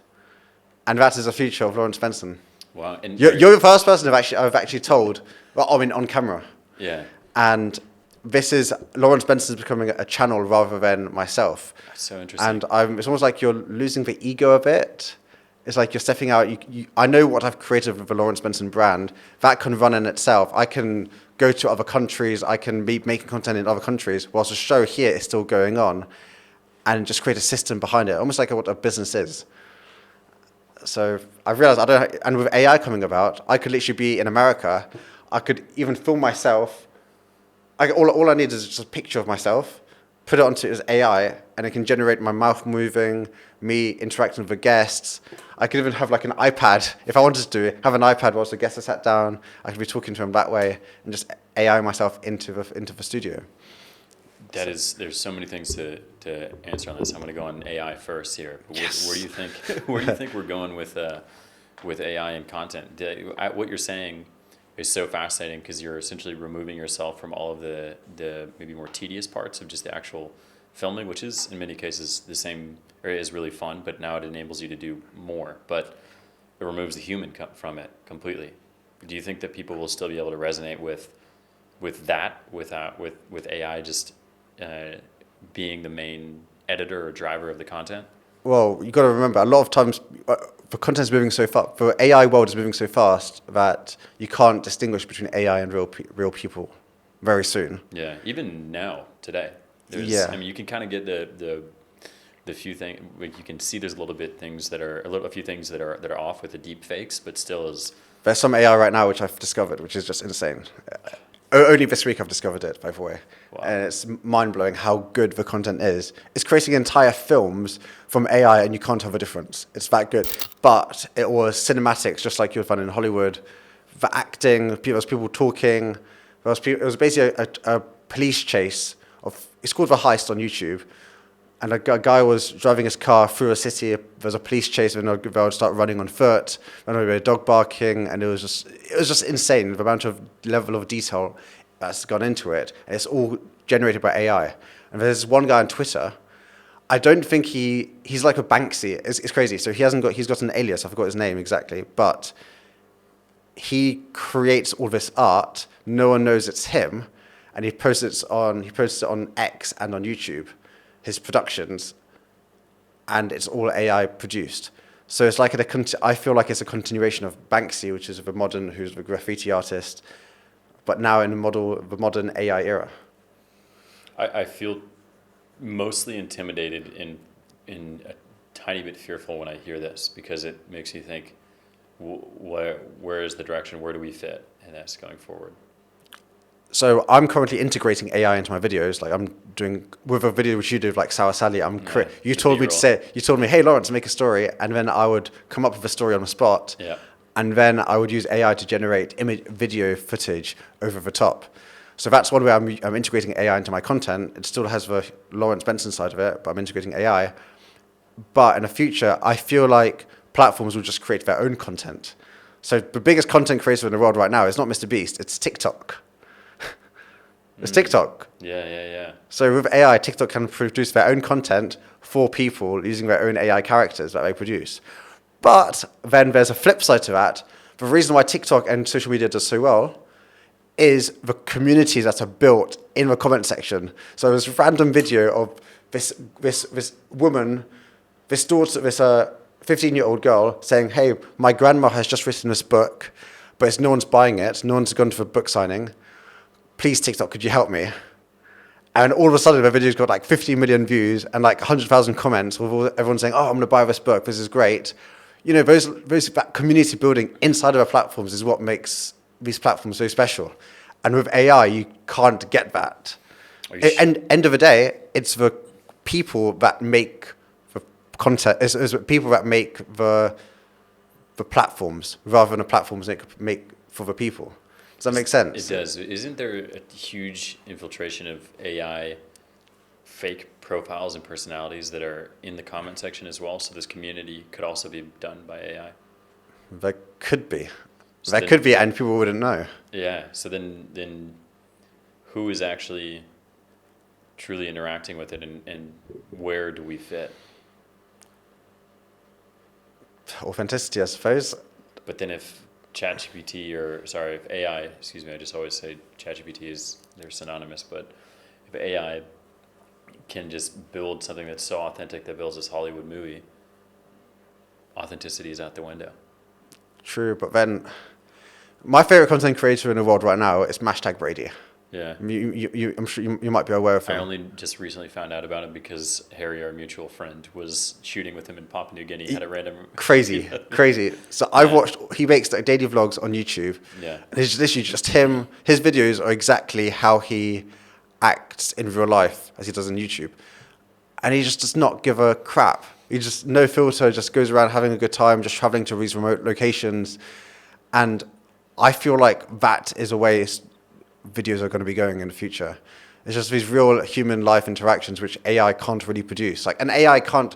And that is the future of Laurence Benson. Wow. And you're the first person I've actually told, well, I mean, on camera. Yeah. And this is Laurence Benson becoming a channel rather than myself. That's so interesting. And it's almost like you're losing the ego a bit. It's like you're stepping out. I know what I've created with the Laurence Benson brand. That can run in itself. I can go to other countries. I can be making content in other countries, whilst the show here is still going on, and just create a system behind it, almost like what a business is. So I realized and with AI coming about, I could literally be in America. I could even film myself. All I need is just a picture of myself, put it onto it as AI, and it can generate my mouth moving, me interacting with the guests. I could even have like an iPad, if I wanted to have an iPad whilst the guests are sat down. I could be talking to them that way and just AI myself into the studio. There's so many things to answer on this. I'm going to go on AI first here. But Yes. Where do you think we're going with AI and content? What you're saying is so fascinating, because you're essentially removing yourself from all of the maybe more tedious parts of just the actual filming, which is in many cases the same, or is really fun, but now it enables you to do more. But it removes the human from it completely. Do you think that people will still be able to resonate with that with AI just being the main editor or driver of the content? Well, you got to remember, a lot of times the content is moving so fast, the AI world is moving so fast that you can't distinguish between AI and real people very soon. Yeah, even now, today. Yeah. I mean, you can kind of get the few things, like you can see there's a few things that are off with the deep fakes, but still is. There's some AI right now which I've discovered, which is just insane. Only this week I've discovered it, by the way. Wow. And it's mind-blowing how good the content is. It's creating entire films from AI and you can't tell the difference. It's that good. But it was cinematics, just like you'll find in Hollywood. The acting, there was people talking. It was basically a police chase. It's called The Heist on YouTube. And a guy was driving his car through a city. There was a police chase, and they would start running on foot. And there would be a dog barking, and it was just insane the amount of level of detail that's gone into it. And it's all generated by AI. And there's one guy on Twitter. I don't think he's like a Banksy. It's crazy. So he's got an alias. I forgot his name exactly, but he creates all this art. No one knows it's him, and he posts it on X and on YouTube. His productions, and it's all AI produced. So it's like I feel like it's a continuation of Banksy, which is who's the graffiti artist, but now in the modern AI era. I feel mostly intimidated and a tiny bit fearful when I hear this, because it makes you think, where is the direction? Where do we fit in this going forward? So I'm currently integrating AI into my videos. Like I'm doing with a video which you do of like Sour Sally. You told me, hey Laurence, make a story, and then I would come up with a story on the spot. Yeah. And then I would use AI to generate video footage over the top. So that's one way I'm integrating AI into my content. It still has the Laurence Benson side of it, but I'm integrating AI. But in the future, I feel like platforms will just create their own content. So the biggest content creator in the world right now is not Mr. Beast, it's TikTok. It's TikTok. Yeah. So with AI, TikTok can produce their own content for people using their own AI characters that they produce. But then there's a flip side to that. The reason why TikTok and social media does so well is the communities that are built in the comment section. So there's a random video of this woman, this 15-year-old girl saying, hey, my grandma has just written this book, but no one's buying it. No one's gone to a book signing. Please, TikTok, could you help me? And all of a sudden, the video's got like 50 million views and like 100,000 comments with everyone saying, oh, I'm going to buy this book. This is great. You know, that community building inside of our platforms is what makes these platforms so special. And with AI, you can't get that. And end of the day, it's the people that make the content, it's the people that make the platforms rather than the platforms make for the people. Does that make sense? It does. Isn't there a huge infiltration of AI fake profiles and personalities that are in the comment section as well? So this community could also be done by AI? There could be. Could be, and people wouldn't know. Yeah. So then who is actually truly interacting with it, and where do we fit? Authenticity, I suppose. But then if if AI, excuse me, I just always say ChatGPT they're synonymous, but if AI can just build something that's so authentic that builds this Hollywood movie, authenticity is out the window. True, but then my favorite content creator in the world right now is #Brady. Yeah. I'm sure you might be aware of him. I only just recently found out about him because Harry, our mutual friend, was shooting with him in Papua New Guinea. He had a random... Crazy. So he makes daily vlogs on YouTube. Yeah. And it's literally just him. His videos are exactly how he acts in real life as he does on YouTube. And he just does not give a crap. He just, no filter, just goes around having a good time, just traveling to these remote locations. And I feel like that is a way videos are going to be going in the future. It's just these real human life interactions which AI can't really produce. Like, an AI can't,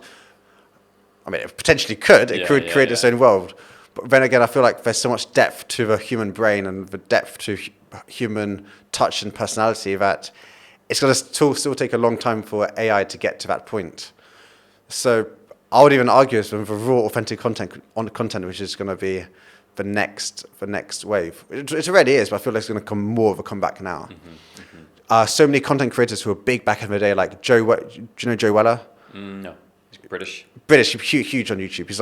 I mean, it potentially could. It could create its own world. But then again, I feel like there's so much depth to the human brain and the depth to human touch and personality that it's going to still take a long time for AI to get to that point. So I would even argue it's the raw, authentic content, which is going to be the next wave. It already is, but I feel like it's going to come more of a comeback now. So many content creators who were big back in the day, like do you know Joe Weller? No, he's British. British, huge on YouTube. He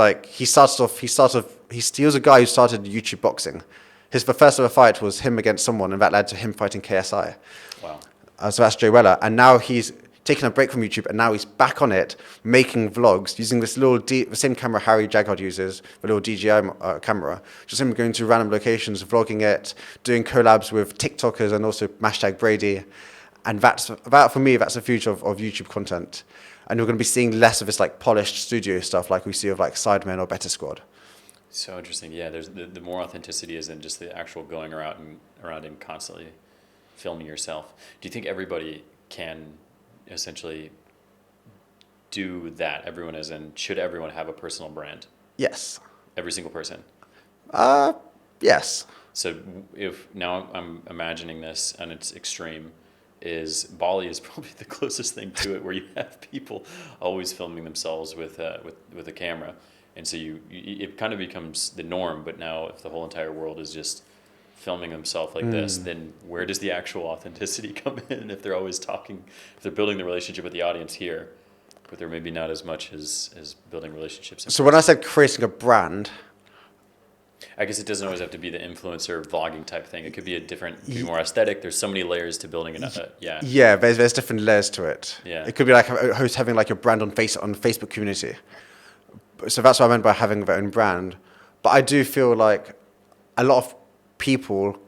was a guy who started YouTube boxing. The first ever fight was him against someone, and that led to him fighting KSI. Wow. So that's Joe Weller, and now he's taken a break from YouTube, and now he's back on it, making vlogs using this the same camera Harry Jaggard uses, the little DJI camera. Just him going to random locations, vlogging it, doing collabs with TikTokers, and also #Brady. And that for me, that's the future of YouTube content. And we're going to be seeing less of this like polished studio stuff like we see of like Sidemen or Better Squad. So interesting. Yeah, there's the more authenticity is in just the actual going around and constantly filming yourself. Do you think everybody can essentially do that? Should everyone have a personal brand? Yes. Every single person? Yes. So if now I'm imagining this and it's extreme, Bali is probably the closest thing to it, where you have people always filming themselves with a camera. And so it kind of becomes the norm, but now if the whole entire world is just filming themselves like this, then where does the actual authenticity come in if they're always talking, if they're building the relationship with the audience here, but they're maybe not as much as building relationships? So when I said creating a brand, I guess it doesn't always have to be the influencer vlogging type thing. It could be more aesthetic. There's so many layers to building it. Yeah, there's different layers to it. Yeah. It could be like a host having like a brand on Facebook community. So that's what I meant by having their own brand. But I do feel like a lot of people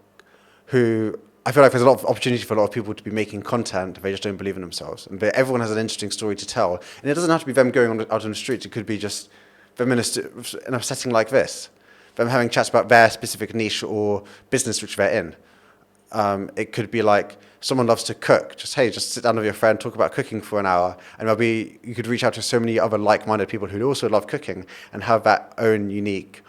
I feel like there's a lot of opportunity for a lot of people to be making content. They just don't believe in themselves. And everyone has an interesting story to tell. And it doesn't have to be them going out on the streets. It could be just them in a setting like this. Them having chats about their specific niche or business which they're in. It could be like someone loves to cook. Just sit down with your friend, talk about cooking for an hour, and you could reach out to so many other like-minded people who also love cooking and have that own unique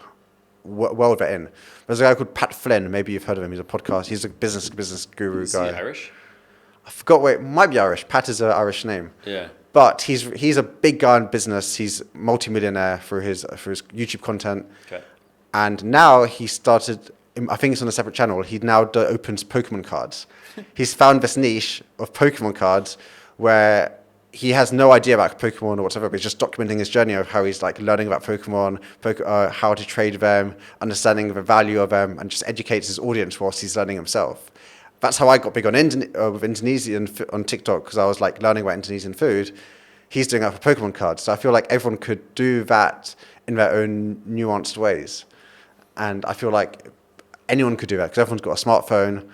world they're in. There's a guy called Pat Flynn. Maybe you've heard of him. He's a podcast. He's a business guru guy. Is he Irish? I forgot. Wait, might be Irish. Pat is an Irish name. Yeah. But he's a big guy in business. He's multi-millionaire through his YouTube content. Okay. And now he started, I think it's on a separate channel, he now opens Pokemon cards. He's found this niche of Pokemon cards where he has no idea about Pokemon or whatever, but he's just documenting his journey of how he's like learning about Pokemon, how to trade them, understanding the value of them, and just educates his audience whilst he's learning himself. That's how I got big on with Indonesian on TikTok, because I was like learning about Indonesian food. He's doing that for Pokemon cards. So I feel like everyone could do that in their own nuanced ways. And I feel like anyone could do that because everyone's got a smartphone.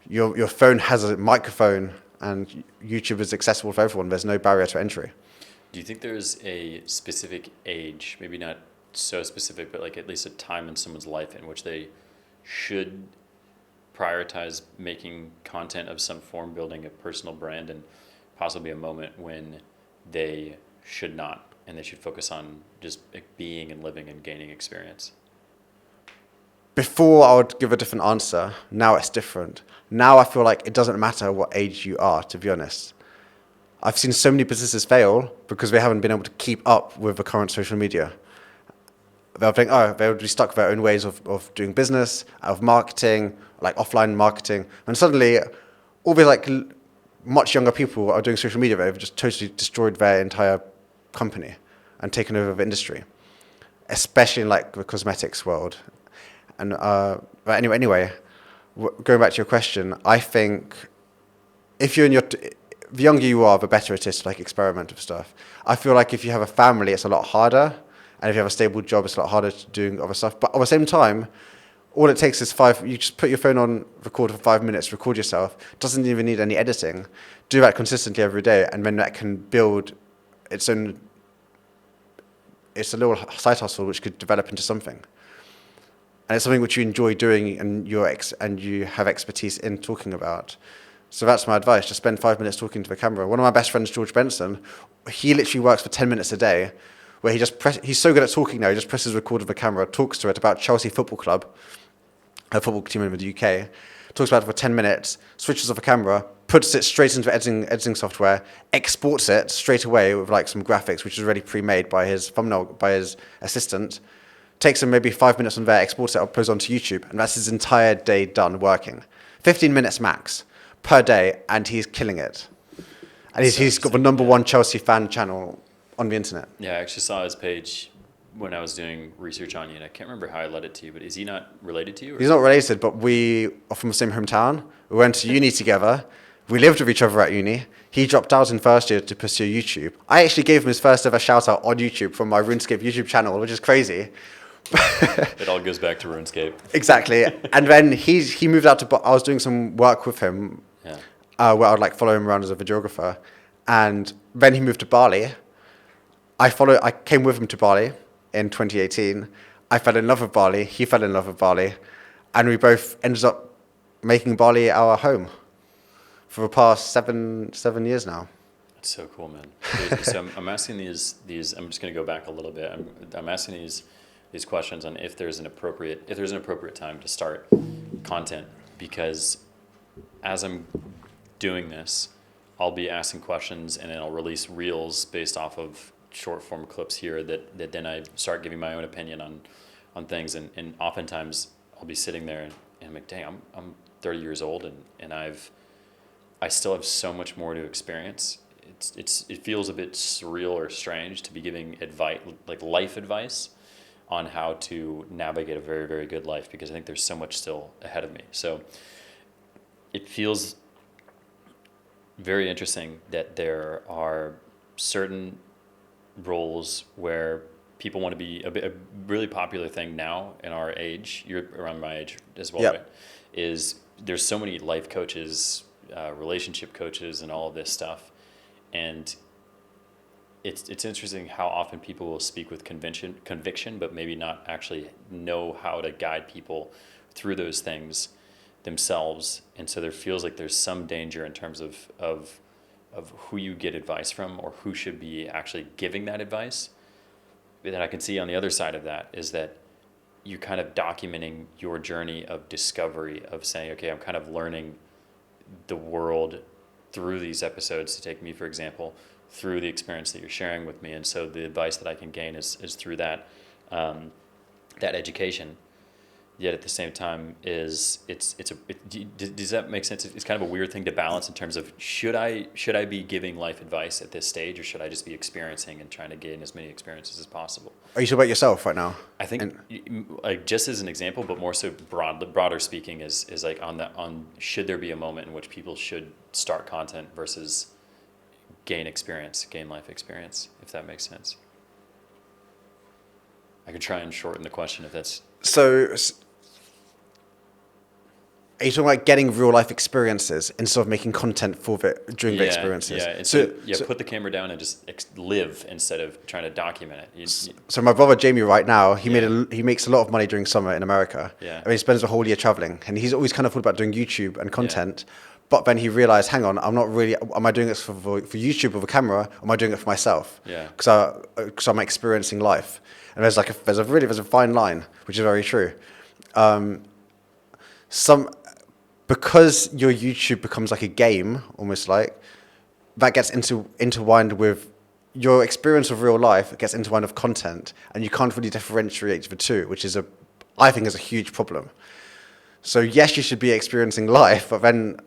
Your phone has a microphone, and YouTube is accessible for everyone. There's no barrier to entry. Do you think there's a specific age, maybe not so specific, but like at least a time in someone's life in which they should prioritize making content of some form, building a personal brand, and possibly a moment when they should not, and they should focus on just being and living and gaining experience? Before I would give a different answer. Now it's different. Now I feel like it doesn't matter what age you are, to be honest. I've seen so many businesses fail because they haven't been able to keep up with the current social media. They'll think, they would be stuck with their own ways of doing business, of marketing, like offline marketing. And suddenly, all these like much younger people are doing social media. They've just totally destroyed their entire company and taken over the industry, especially in like the cosmetics world. And but anyway, going back to your question, I think if you're in the younger you are, the better it is to like experiment with stuff. I feel like if you have a family, it's a lot harder, and if you have a stable job, it's a lot harder to doing other stuff. But at the same time, all it takes is you just put your phone on record for 5 minutes, record yourself. Doesn't even need any editing. Do that consistently every day, and then that can build its own. It's a little side hustle which could develop into something. And it's something which you enjoy doing and you have expertise in talking about. So that's my advice. Just spend 5 minutes talking to the camera. One of my best friends, Laurence Benson, he literally works for 10 minutes a day where he's so good at talking now, he just presses record of the camera, talks to it about Chelsea Football Club, a football team in the UK, talks about it for 10 minutes, switches off the camera, puts it straight into editing software, exports it straight away with like some graphics, which is already pre-made by his thumbnail, by his assistant, takes him maybe 5 minutes on there, exports it, uploads onto YouTube, and that's his entire day done working. 15 minutes max per day, and he's killing it. And he's got the number one Chelsea fan channel on the internet. Yeah, I actually saw his page when I was doing research on you, and I can't remember how I led it to you, but is he not related to you? He's not related, but we are from the same hometown. We went to uni together. We lived with each other at uni. He dropped out in first year to pursue YouTube. I actually gave him his first ever shout out on YouTube from my RuneScape YouTube channel, which is crazy. It all goes back to RuneScape. Exactly. And then he moved out to, I was doing some work with him, where I'd like follow him around as a videographer. And then he moved to Bali. I came with him to Bali in 2018. I fell in love with Bali. He fell in love with Bali. And we both ended up making Bali our home for the past seven years now. That's so cool, man. So I'm asking these. I'm just going to go back a little bit. I'm asking these questions on if there's an appropriate time to start content, because as I'm doing this, I'll be asking questions and then I'll release reels based off of short form clips here that then I start giving my own opinion on things, and oftentimes I'll be sitting there and I'm like, dang, I'm 30 years old and I still have so much more to experience. It feels a bit surreal or strange to be giving advice, like life advice, on how to navigate a very, very good life, because I think there's so much still ahead of me. So it feels very interesting that there are certain roles where people want to be a really popular thing now in our age. You're around my age as well, Yep. right? Is there's so many life coaches, relationship coaches, and all of this stuff, and it's interesting how often people will speak with conviction, but maybe not actually know how to guide people through those things themselves. And so there feels like there's some danger in terms of who you get advice from or who should be actually giving that advice. That I can see on the other side of that is that you're kind of documenting your journey of discovery, of saying, okay, I'm kind of learning the world through these episodes, to take me for example, through the experience that you're sharing with me. And so the advice that I can gain is through that education. Yet at the same time, does that make sense? It's kind of a weird thing to balance in terms of should I be giving life advice at this stage, or should I just be experiencing and trying to gain as many experiences as possible? Are you talking about yourself right now? I think, like, just as an example, but more so broader speaking, is like on should there be a moment in which people should start content versus gain life experience, if that makes sense. I could try and shorten the question if that's... So, are you talking about getting real life experiences instead of making content for it during the experiences? Yeah. So put the camera down and just live instead of trying to document it. So my brother Jamie right now, he makes a lot of money during summer in America. Yeah. I mean, he spends the whole year traveling, and he's always kind of thought about doing YouTube and content. Yeah. But then he realized, hang on, am I doing this for YouTube with a camera, or am I doing it for myself? Yeah. Because I'm experiencing life. And there's a fine line, which is very true. Because your YouTube becomes like a game, almost like, that gets intertwined with your experience of real life. It gets intertwined with content, and you can't really differentiate the two, which is I think is a huge problem. So yes, you should be experiencing life, but then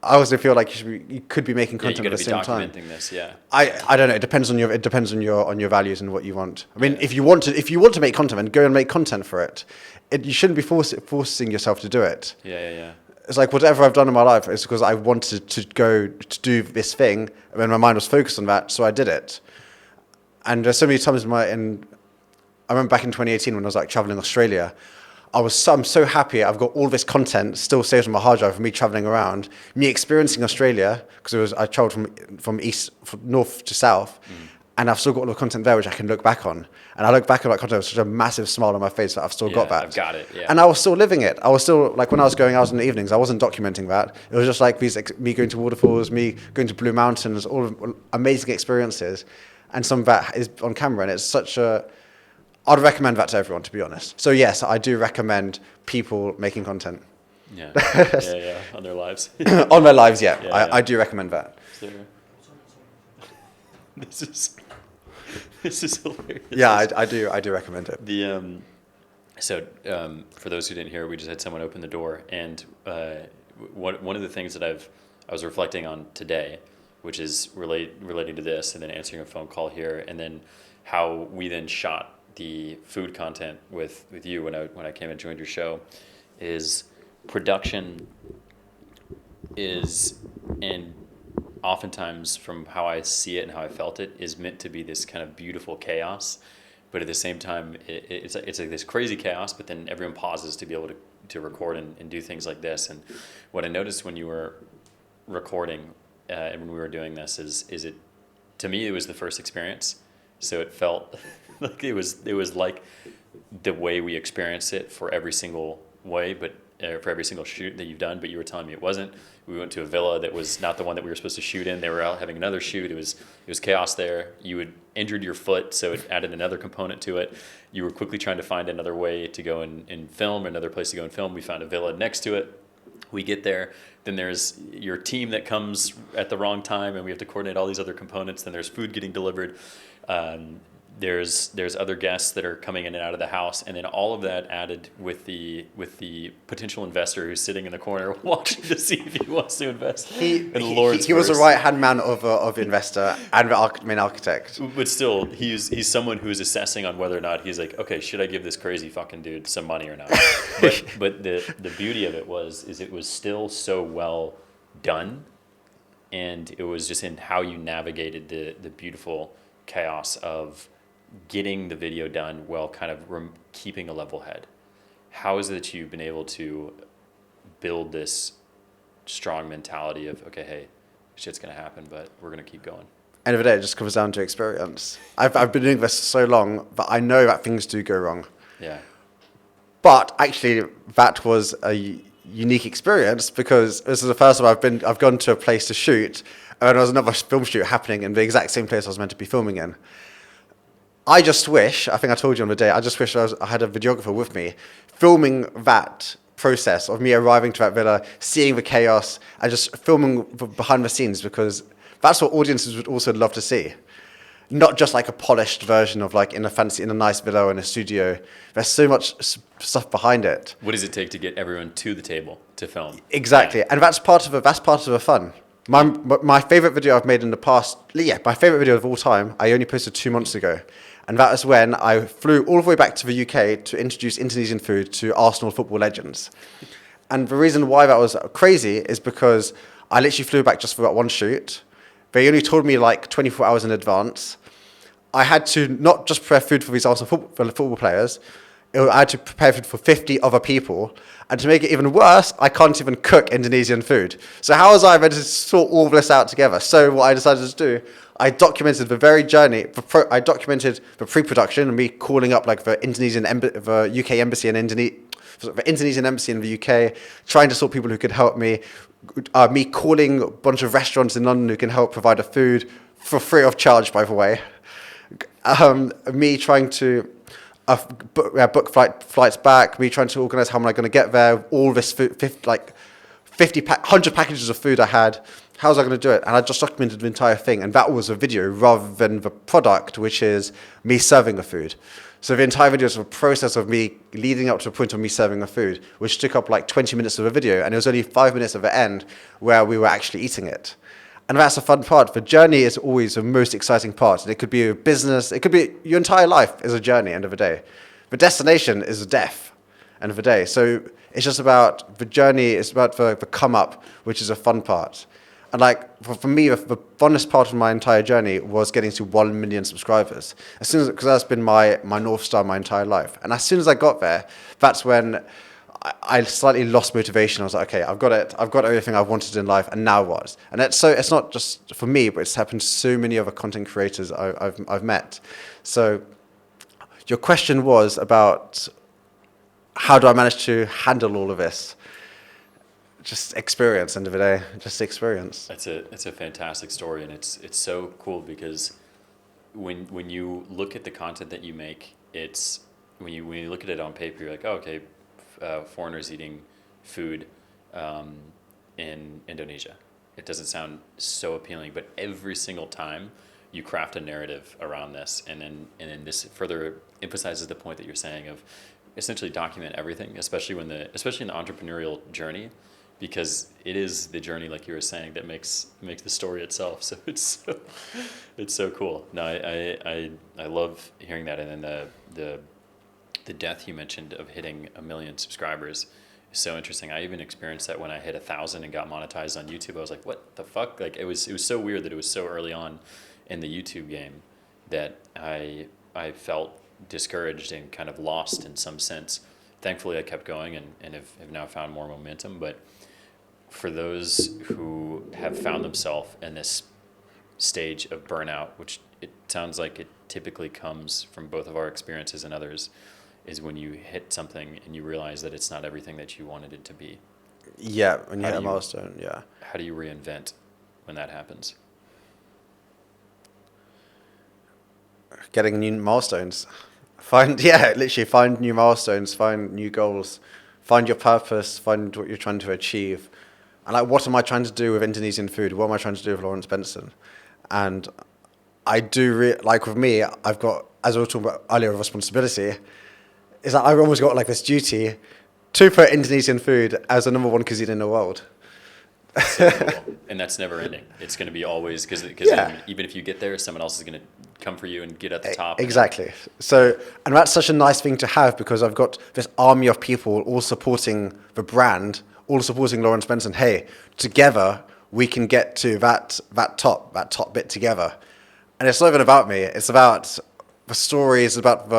I also feel like you could be making content at the same time. You got to be documenting this, yeah. I don't know. It depends on your values and what you want. I mean, if you want to make content, then go and make content for it. You shouldn't be forcing yourself to do it. Yeah. It's like whatever I've done in my life is because I wanted to go to do this thing, and then my mind was focused on that, so I did it. And there's so many times I remember back in 2018 when I was like traveling Australia, I'm so happy I've got all this content still saved on my hard drive of me traveling around, me experiencing Australia, because I traveled from north to south, and I've still got all the content there which I can look back on. And I look back at that content with such a massive smile on my face that I've still got that. I've got it, yeah. And I was still living it. I was still, like, when I was going out in the evenings, I wasn't documenting that. It was just like me going to waterfalls, me going to Blue Mountains, all amazing experiences. And some of that is on camera, and it's such I'd recommend that to everyone, to be honest. So yes, I do recommend people making content. Yeah. Yeah. On their lives. On their lives, yeah. Yeah. I do recommend that. So, this is hilarious. Yeah, I do recommend it. For those who didn't hear, we just had someone open the door, and one of the things that I was reflecting on today, which is relating to this, and then answering a phone call here, and then how we then shot the food content with you when I came and joined your show, is production is, and oftentimes from how I see it and how I felt it, is meant to be this kind of beautiful chaos, but at the same time it's like this crazy chaos, but then everyone pauses to be able to record and do things like this. And what I noticed when you were recording and when we were doing this is it, to me, it was the first experience, so it felt like it was like the way we experience it for every single way, but for every single shoot that you've done. But you were telling me it wasn't. We went to a villa that was not the one that we were supposed to shoot in. They were out having another shoot. It was chaos there. You had injured your foot, so it added another component to it. You were quickly trying to find another way to go and film, another place to go and film. We found a villa next to it. We get there, then there's your team that comes at the wrong time, and we have to coordinate all these other components. Then there's food getting delivered. There's other guests that are coming in and out of the house, and then all of that added with the potential investor who's sitting in the corner watching to see if he wants to invest. He was a right-hand man of investor and the main architect. But still, he's someone who's assessing on whether or not he's like, okay, should I give this crazy fucking dude some money or not? but the beauty of it was it was still so well done, and it was just in how you navigated the beautiful chaos of getting the video done while kind of keeping a level head. How is it that you've been able to build this strong mentality of, okay, hey, shit's going to happen, but we're going to keep going? End of the day, it just comes down to experience. I've been doing this so long that I know that things do go wrong. Yeah. But actually, that was a unique experience, because this is the first time I've gone to a place to shoot, and there was another film shoot happening in the exact same place I was meant to be filming in. I just wish, I think I told you on the day, I just wish I had a videographer with me filming that process of me arriving to that villa, seeing the chaos, and just filming behind the scenes, because that's what audiences would also love to see. Not just like a polished version of like in a nice villa or in a studio. There's so much stuff behind it. What does it take to get everyone to the table to film? Exactly, yeah. And that's part of the fun. My favorite video I've made in the past, my favorite video of all time, I only posted 2 months ago. And that was when I flew all the way back to the UK to introduce Indonesian food to Arsenal football legends. And the reason why that was crazy is because I literally flew back just for that one shoot. They only told me like 24 hours in advance. I had to not just prepare food for these Arsenal football players, I had to prepare food for 50 other people. And to make it even worse, I can't even cook Indonesian food. So how was I meant to sort all this out together? So what I decided to do, I documented the very journey. I documented the pre-production and me calling up like the UK embassy in the Indonesian embassy in the UK, trying to sort people who could help me. Me calling a bunch of restaurants in London who can help provide the food for free of charge, by the way. Me trying to book flights back. Me trying to organise how am I going to get there. All this food, 100 packages of food I had. How was I going to do it? And I just documented the entire thing. And that was a video rather than the product, which is me serving the food. So the entire video is a process of me leading up to the point of me serving the food, which took up like 20 minutes of the video. And it was only 5 minutes of the end where we were actually eating it. And that's the fun part. The journey is always the most exciting part. And it could be a business. It could be your entire life is a journey, end of the day. The destination is a death, end of the day. So it's just about the journey. It's about the come up, which is a fun part. And like for me, the funnest part of my entire journey was getting to 1 million subscribers. Because that's been my North Star my entire life. And as soon as I got there, that's when I slightly lost motivation. I was like, okay, I've got it. I've got everything I've wanted in life, and now what? And it's not just for me, but it's happened to so many other content creators I've met. So your question was about how do I manage to handle all of this? Just experience, end of the day. Just experience. It's a fantastic story, and it's so cool because when you look at the content that you make, it's when you look at it on paper, you're like, oh, okay, foreigners eating food in Indonesia. It doesn't sound so appealing, but every single time you craft a narrative around this, and then this further emphasizes the point that you're saying of essentially document everything, especially in the entrepreneurial journey, because it is the journey, like you were saying, that makes the story itself. So it's so cool. No, I love hearing that, and then the death you mentioned of hitting 1 million subscribers is so interesting. I even experienced that when I hit 1,000 and got monetized on YouTube. I was like, what the fuck? Like it was so weird that it was so early on in the YouTube game that I felt discouraged and kind of lost in some sense. Thankfully, I kept going and have now found more momentum. But for those who have found themselves in this stage of burnout, which it sounds like it typically comes from both of our experiences and others, is when you hit something and you realize that it's not everything that you wanted it to be. Yeah, when you hit a milestone, yeah. How do you reinvent when that happens? Getting new milestones. Literally find new milestones, find new goals, find your purpose, find what you're trying to achieve. And like, what am I trying to do with Indonesian food? What am I trying to do with Laurence Benson? And I do, like with me, I've got, as we were talking about earlier, responsibility, is that I've almost got like this duty to put Indonesian food as the number one cuisine in the world. So cool. And that's never ending. It's going to be always, because even if you get there, someone else is going to come for you and get at the top. Exactly. So, and that's such a nice thing to have, because I've got this army of people all supporting the brand, all supporting Laurence Benson. Hey, together we can get to that top bit together. And it's not even about me. It's about the stories, about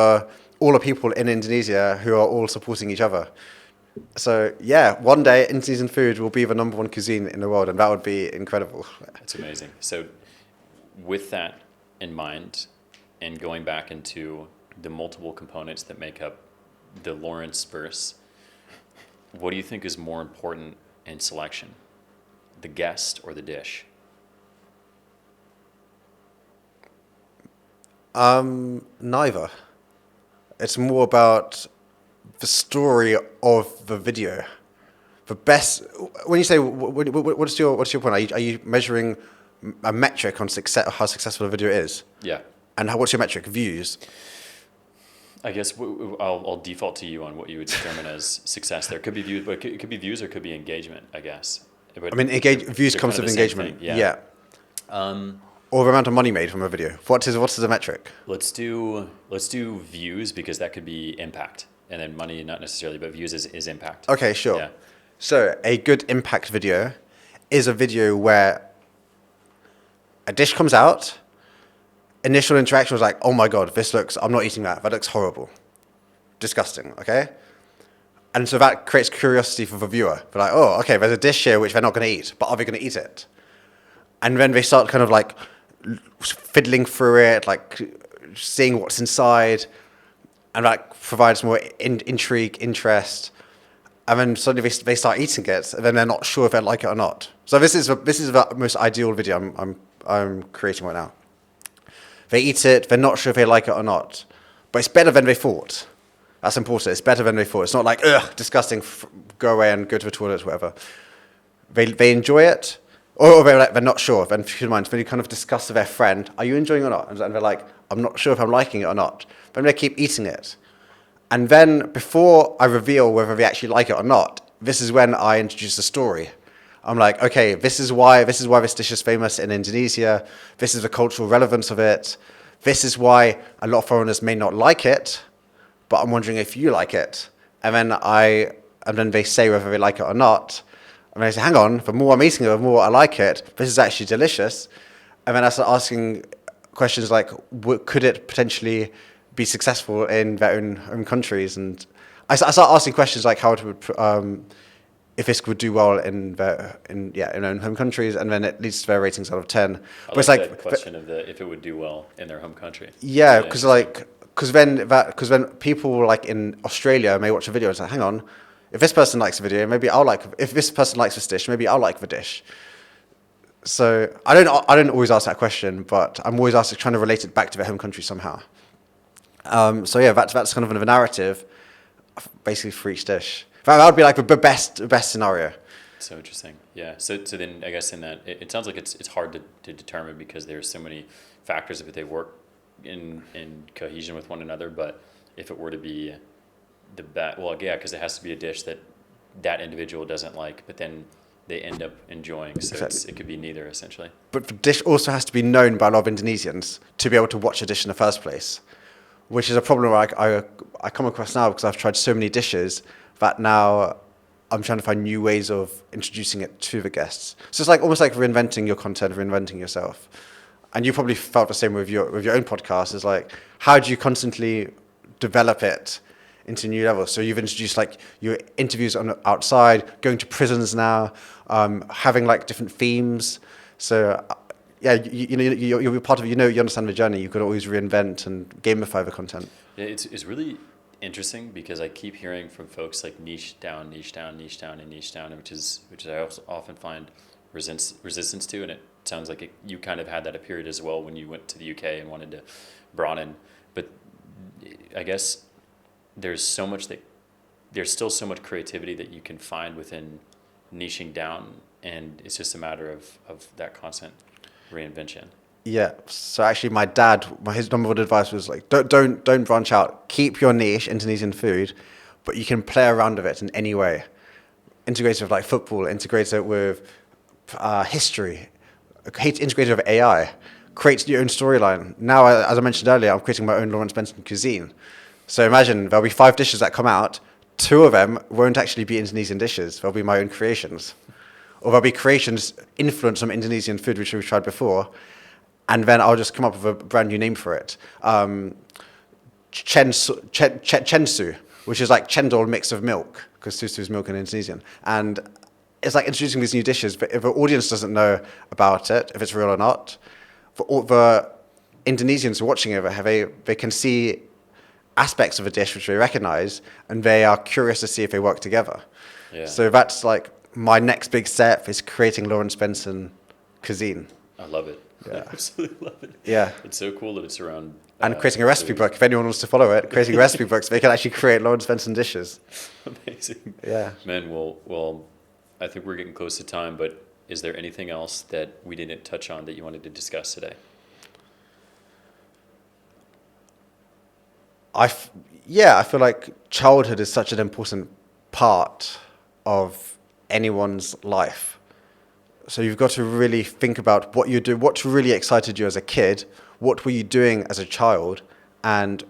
all the people in Indonesia who are all supporting each other. So yeah, one day Indonesian food will be the number one cuisine in the world, and that would be incredible. That's amazing. So with that in mind, and going back into the multiple components that make up the Laurence verse, what do you think is more important in selection, the guest or the dish? Neither. It's more about the story of the video. The best. When you say, what's your point? Are you measuring a metric on success, how successful a video is? Yeah. And what's your metric? Views. I guess I'll default to you on what you would determine as success. There could be views, but it could be views or it could be engagement, I guess. But I mean, views comes with engagement. Yeah. Or the amount of money made from a video. What is the metric? Let's do views, because that could be impact, and then money not necessarily, but views is impact. Okay, sure. Yeah. So a good impact video is a video where a dish comes out, initial interaction was like, oh my God, I'm not eating that. That looks horrible. Disgusting, okay? And so that creates curiosity for the viewer. They're like, oh, okay, there's a dish here which they're not going to eat, but are they going to eat it? And then they start kind of like fiddling through it, like seeing what's inside, and that provides more intrigue, interest. And then suddenly they start eating it, and then they're not sure if they like it or not. So this is the most ideal video I'm creating right now. They eat it, they're not sure if they like it or not, but it's better than they thought. That's important. It's better than they thought. It's not like, ugh, disgusting, go away and go to the toilet, whatever. They enjoy it, or they're not sure. Then, if you mind, when you kind of discuss with their friend, are you enjoying it or not? And they're like, I'm not sure if I'm liking it or not. Then they keep eating it. And then before I reveal whether they actually like it or not, this is when I introduce the story. I'm like, okay, this is why this dish is famous in Indonesia. This is the cultural relevance of it. This is why a lot of foreigners may not like it, but I'm wondering if you like it. And then they say whether they like it or not. And I say, hang on, the more I'm eating it, the more I like it. This is actually delicious. And then I start asking questions like, could it potentially be successful in their own countries? And I start asking questions like how it would, if this would do well in their own home countries, and then it leads to their ratings out of 10. But it's like that question of if it would do well in their home country. Yeah, because then people like in Australia may watch a video and say, hang on, if this person likes the video, maybe I'll like. If this person likes this dish, maybe I'll like the dish. So I don't always ask that question, but I'm always trying to relate it back to their home country somehow. So yeah, that's kind of the narrative, basically for each dish. That would be like the best scenario. So interesting. Yeah. So then I guess in that it sounds like it's hard to determine because there's so many factors if they work in cohesion with one another. But if it were to be because it has to be a dish that individual doesn't like, but then they end up enjoying. So Exactly. it could be neither essentially. But the dish also has to be known by a lot of Indonesians to be able to watch a dish in the first place, which is a problem I come across now because I've tried so many dishes that now I'm trying to find new ways of introducing it to the guests. So it's like almost like reinventing your content, reinventing yourself. And you probably felt the same with your own podcast. It's like, how do you constantly develop it into new levels? So you've introduced like your interviews on outside, going to prisons now, having like different themes. So yeah, you're part of it. You understand the journey. You could always reinvent and gamify the content. Yeah, it's really interesting because I keep hearing from folks like niche down, niche down, niche down, and niche down, which I also often find resistance to, and it sounds like you kind of had that a period as well when you went to the UK and wanted to broaden. But I guess there's still so much creativity that you can find within niching down, and it's just a matter of that constant reinvention. Yeah. So actually, my dad, his number one advice was like, don't branch out. Keep your niche, Indonesian food, but you can play around with it in any way. Integrate it with like football. Integrate it with history. Integrate it with AI. Create your own storyline. Now, as I mentioned earlier, I'm creating my own Laurence Benson cuisine. So imagine there'll be 5 dishes that come out. 2 of them won't actually be Indonesian dishes. They'll be my own creations. Or there'll be creations influenced from Indonesian food, which we've tried before. And then I'll just come up with a brand new name for it. Chensu, which is like cendol mix of milk, because susu is milk in Indonesian. And it's like introducing these new dishes, but if the audience doesn't know about it, if it's real or not, the Indonesians watching it, they can see aspects of a dish which they recognize, and they are curious to see if they work together. Yeah. So that's like my next big step is creating Laurence Benson cuisine. I love it. Yeah. I absolutely love it. Yeah. It's so cool that it's around. And creating a recipe book, if anyone wants to follow it, creating recipe books, they can actually create Laurence Benson dishes. Amazing. Yeah. Man, well, I think we're getting close to time, but is there anything else that we didn't touch on that you wanted to discuss today? I feel like childhood is such an important part of anyone's life. So you've got to really think about what you do, what really excited you as a kid, what were you doing as a child, and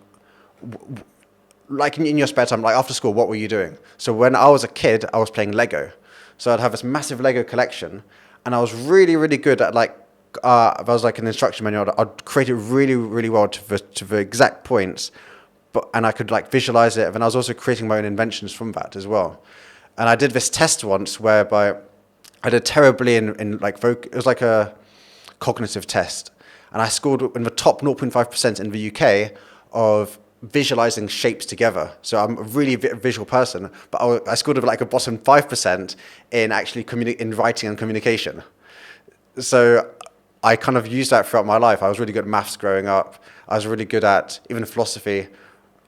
like in your spare time, like after school, what were you doing? So when I was a kid, I was playing Lego. So I'd have this massive Lego collection, and I was really, really good at like, if I was like an instruction manual, I'd create it really, really well to the exact points, and I could like visualize it, and then I was also creating my own inventions from that as well. And I did this test once whereby I did terribly in like it was like a cognitive test, and I scored in the top 0.5% in the UK of visualizing shapes together. So I'm a really visual person, but I scored like a bottom 5% in actually in writing and communication. So I kind of used that throughout my life. I was really good at maths growing up. I was really good at even philosophy,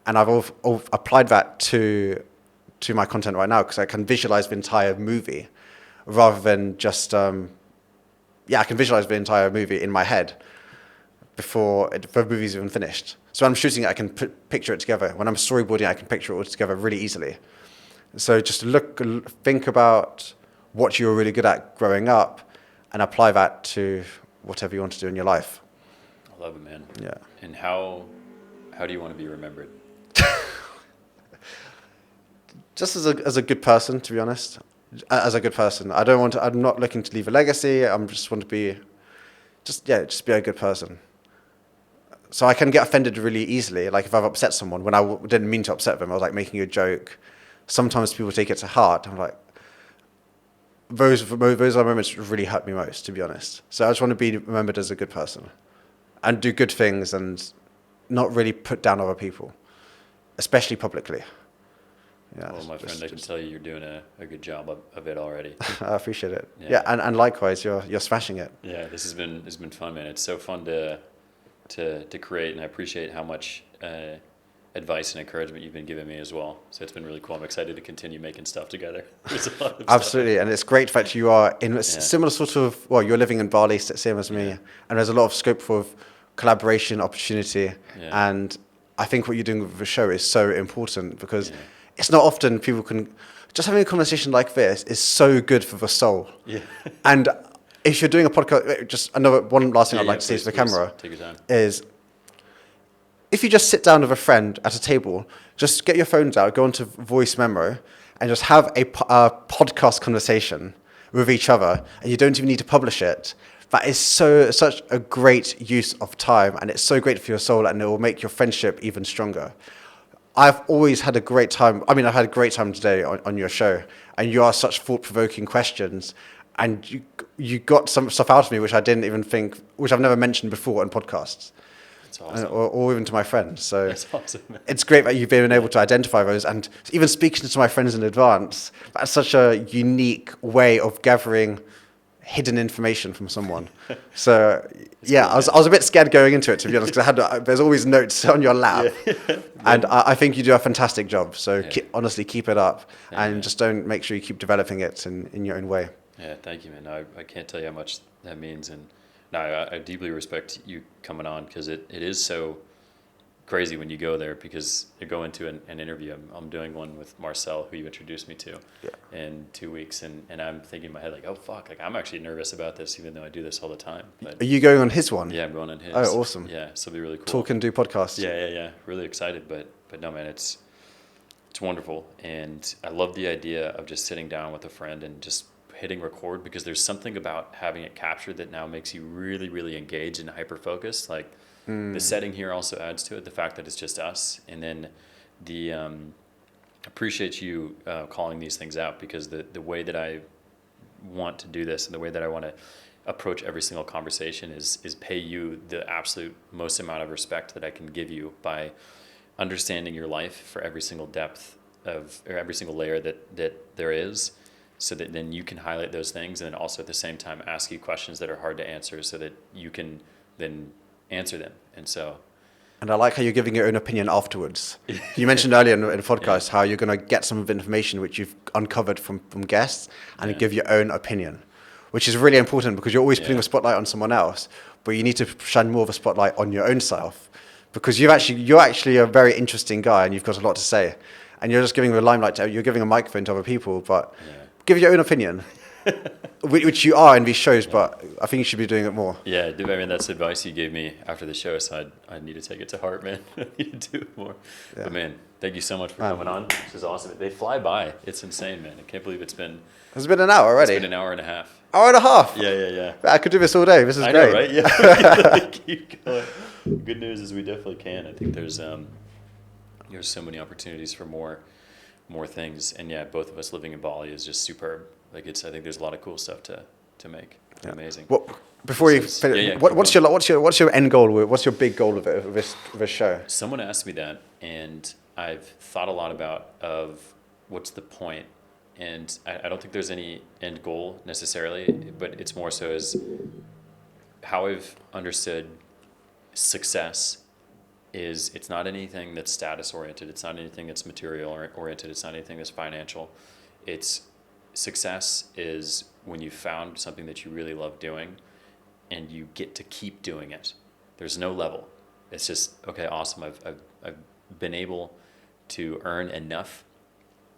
and I've applied that to my content right now because I can visualize the entire movie rather than just I can visualize the entire movie in my head before the movie's even finished. So when I'm shooting it, I can picture it together. When I'm storyboarding, I can picture it all together really easily. So just think about what you were really good at growing up and apply that to whatever you want to do in your life. I love it, man. Yeah. And how do you want to be remembered? Just as a good person, to be honest. As a good person. I'm not looking to leave a legacy. I just want to be just be a good person. So I can get offended really easily. Like if I've upset someone when I didn't mean to upset them, I was like making a joke. Sometimes people take it to heart. I'm like, those are moments that really hurt me most, to be honest. So I just want to be remembered as a good person and do good things and not really put down other people, especially publicly. Yeah, well, my friend, I can tell you, you're doing a good job of it already. I appreciate it. Yeah, and likewise, you're smashing it. Yeah, this has been fun, man. It's so fun to create, and I appreciate how much advice and encouragement you've been giving me as well. So it's been really cool. I'm excited to continue making stuff together. There's a lot of Absolutely, stuff. and it's great that you are in a similar sort of, well, you're living in Bali, same as me, and there's a lot of scope for collaboration, opportunity, and I think what you're doing with the show is so important because it's not often people can, just having a conversation like this is so good for the soul. Yeah. And if you're doing a podcast, just one last thing I'd like to say to the camera Take your time. is, if you just sit down with a friend at a table, just get your phones out, go onto voice memo, and just have a podcast conversation with each other, and you don't even need to publish it. That is such a great use of time, and it's so great for your soul, and it will make your friendship even stronger. I've always had a great time. I mean, I've had a great time today on your show, and you asked such thought-provoking questions, and you got some stuff out of me which I didn't even think, which I've never mentioned before on podcasts. That's awesome. Or even to my friends. So That's awesome. It's great that you've been able to identify those, and even speaking to my friends in advance. That's such a unique way of gathering hidden information from someone. So yeah, I was a bit scared going into it, to be honest, because there's always notes on your lap, and I think you do a fantastic job. So honestly, keep it up, and just make sure you keep developing it in your own way. Yeah, thank you, man. I can't tell you how much that means, and no, I deeply respect you coming on because it is so crazy when you go there, because you go into an interview. I'm doing one with Marcel, who you introduced me to, in 2 weeks, and I'm thinking in my head like, oh fuck, like I'm actually nervous about this, even though I do this all the time. But are you going on his one? Yeah, I'm going on his. Oh, awesome. Yeah, so it'll be really cool. Talk and do podcasts. Yeah. Really excited, but no, man, it's wonderful, and I love the idea of just sitting down with a friend and just hitting record, because there's something about having it captured that now makes you really, really engaged and hyper focused. Like the setting here also adds to it, the fact that it's just us, and then the appreciate you calling these things out, because the way that I want to do this and the way that I want to approach every single conversation is pay you the absolute most amount of respect that I can give you by understanding your life for every single depth of, or every single layer that there is, so that then you can highlight those things, and also at the same time ask you questions that are hard to answer so that you can then answer them. And I like how you're giving your own opinion afterwards. You mentioned earlier in the podcast how you're going to get some of the information which you've uncovered from guests and give your own opinion, which is really important, because you're always putting a spotlight on someone else, but you need to shine more of a spotlight on your own self, because you're actually a very interesting guy, and you've got a lot to say, and you're just giving the limelight you're giving a microphone to other people, but give your own opinion, which you are in these shows, but I think you should be doing it more. Yeah, I mean, that's advice you gave me after the show, so I need to take it to heart, man. I need to do it more. Yeah. But man, thank you so much for coming on. This is awesome. They fly by. It's insane, man. I can't believe it's been an hour already. It's been an hour and a half. Hour and a half? Yeah. I could do this all day. This is great. I know, right? Yeah. Keep going. Good news is we definitely can. I think there's so many opportunities for more things, and yeah, both of us living in Bali is just superb. Like I think there's a lot of cool stuff to make. It's amazing. Well, before you finish, what's your end goal? What's your big goal of this show? Someone asked me that, and I've thought a lot about what's the point, and I don't think there's any end goal necessarily, but it's more so as how I've understood success is it's not anything that's status oriented, it's not anything that's material oriented, it's not anything that's financial. It's success is when you found something that you really love doing and you get to keep doing it. There's no level. It's just, okay, awesome. I've been able to earn enough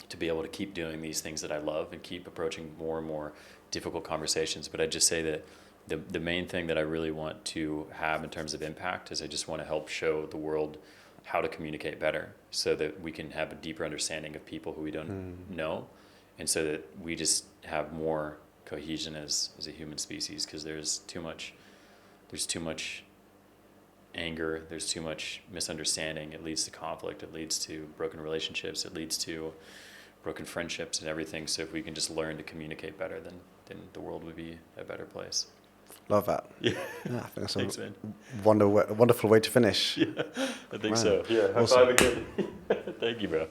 to be able to keep doing these things that I love and keep approaching more and more difficult conversations. But I just say that the main thing that I really want to have in terms of impact is I just want to help show the world how to communicate better, so that we can have a deeper understanding of people who we don't know, and so that we just have more cohesion as a human species, because there's too much anger, there's too much misunderstanding. It leads to conflict, it leads to broken relationships, it leads to broken friendships and everything. So if we can just learn to communicate better, then the world would be a better place. Love that. Yeah, I think that's thanks, man. Wonderful way to finish. Yeah, I think so. Yeah, high five again. Thank you, bro.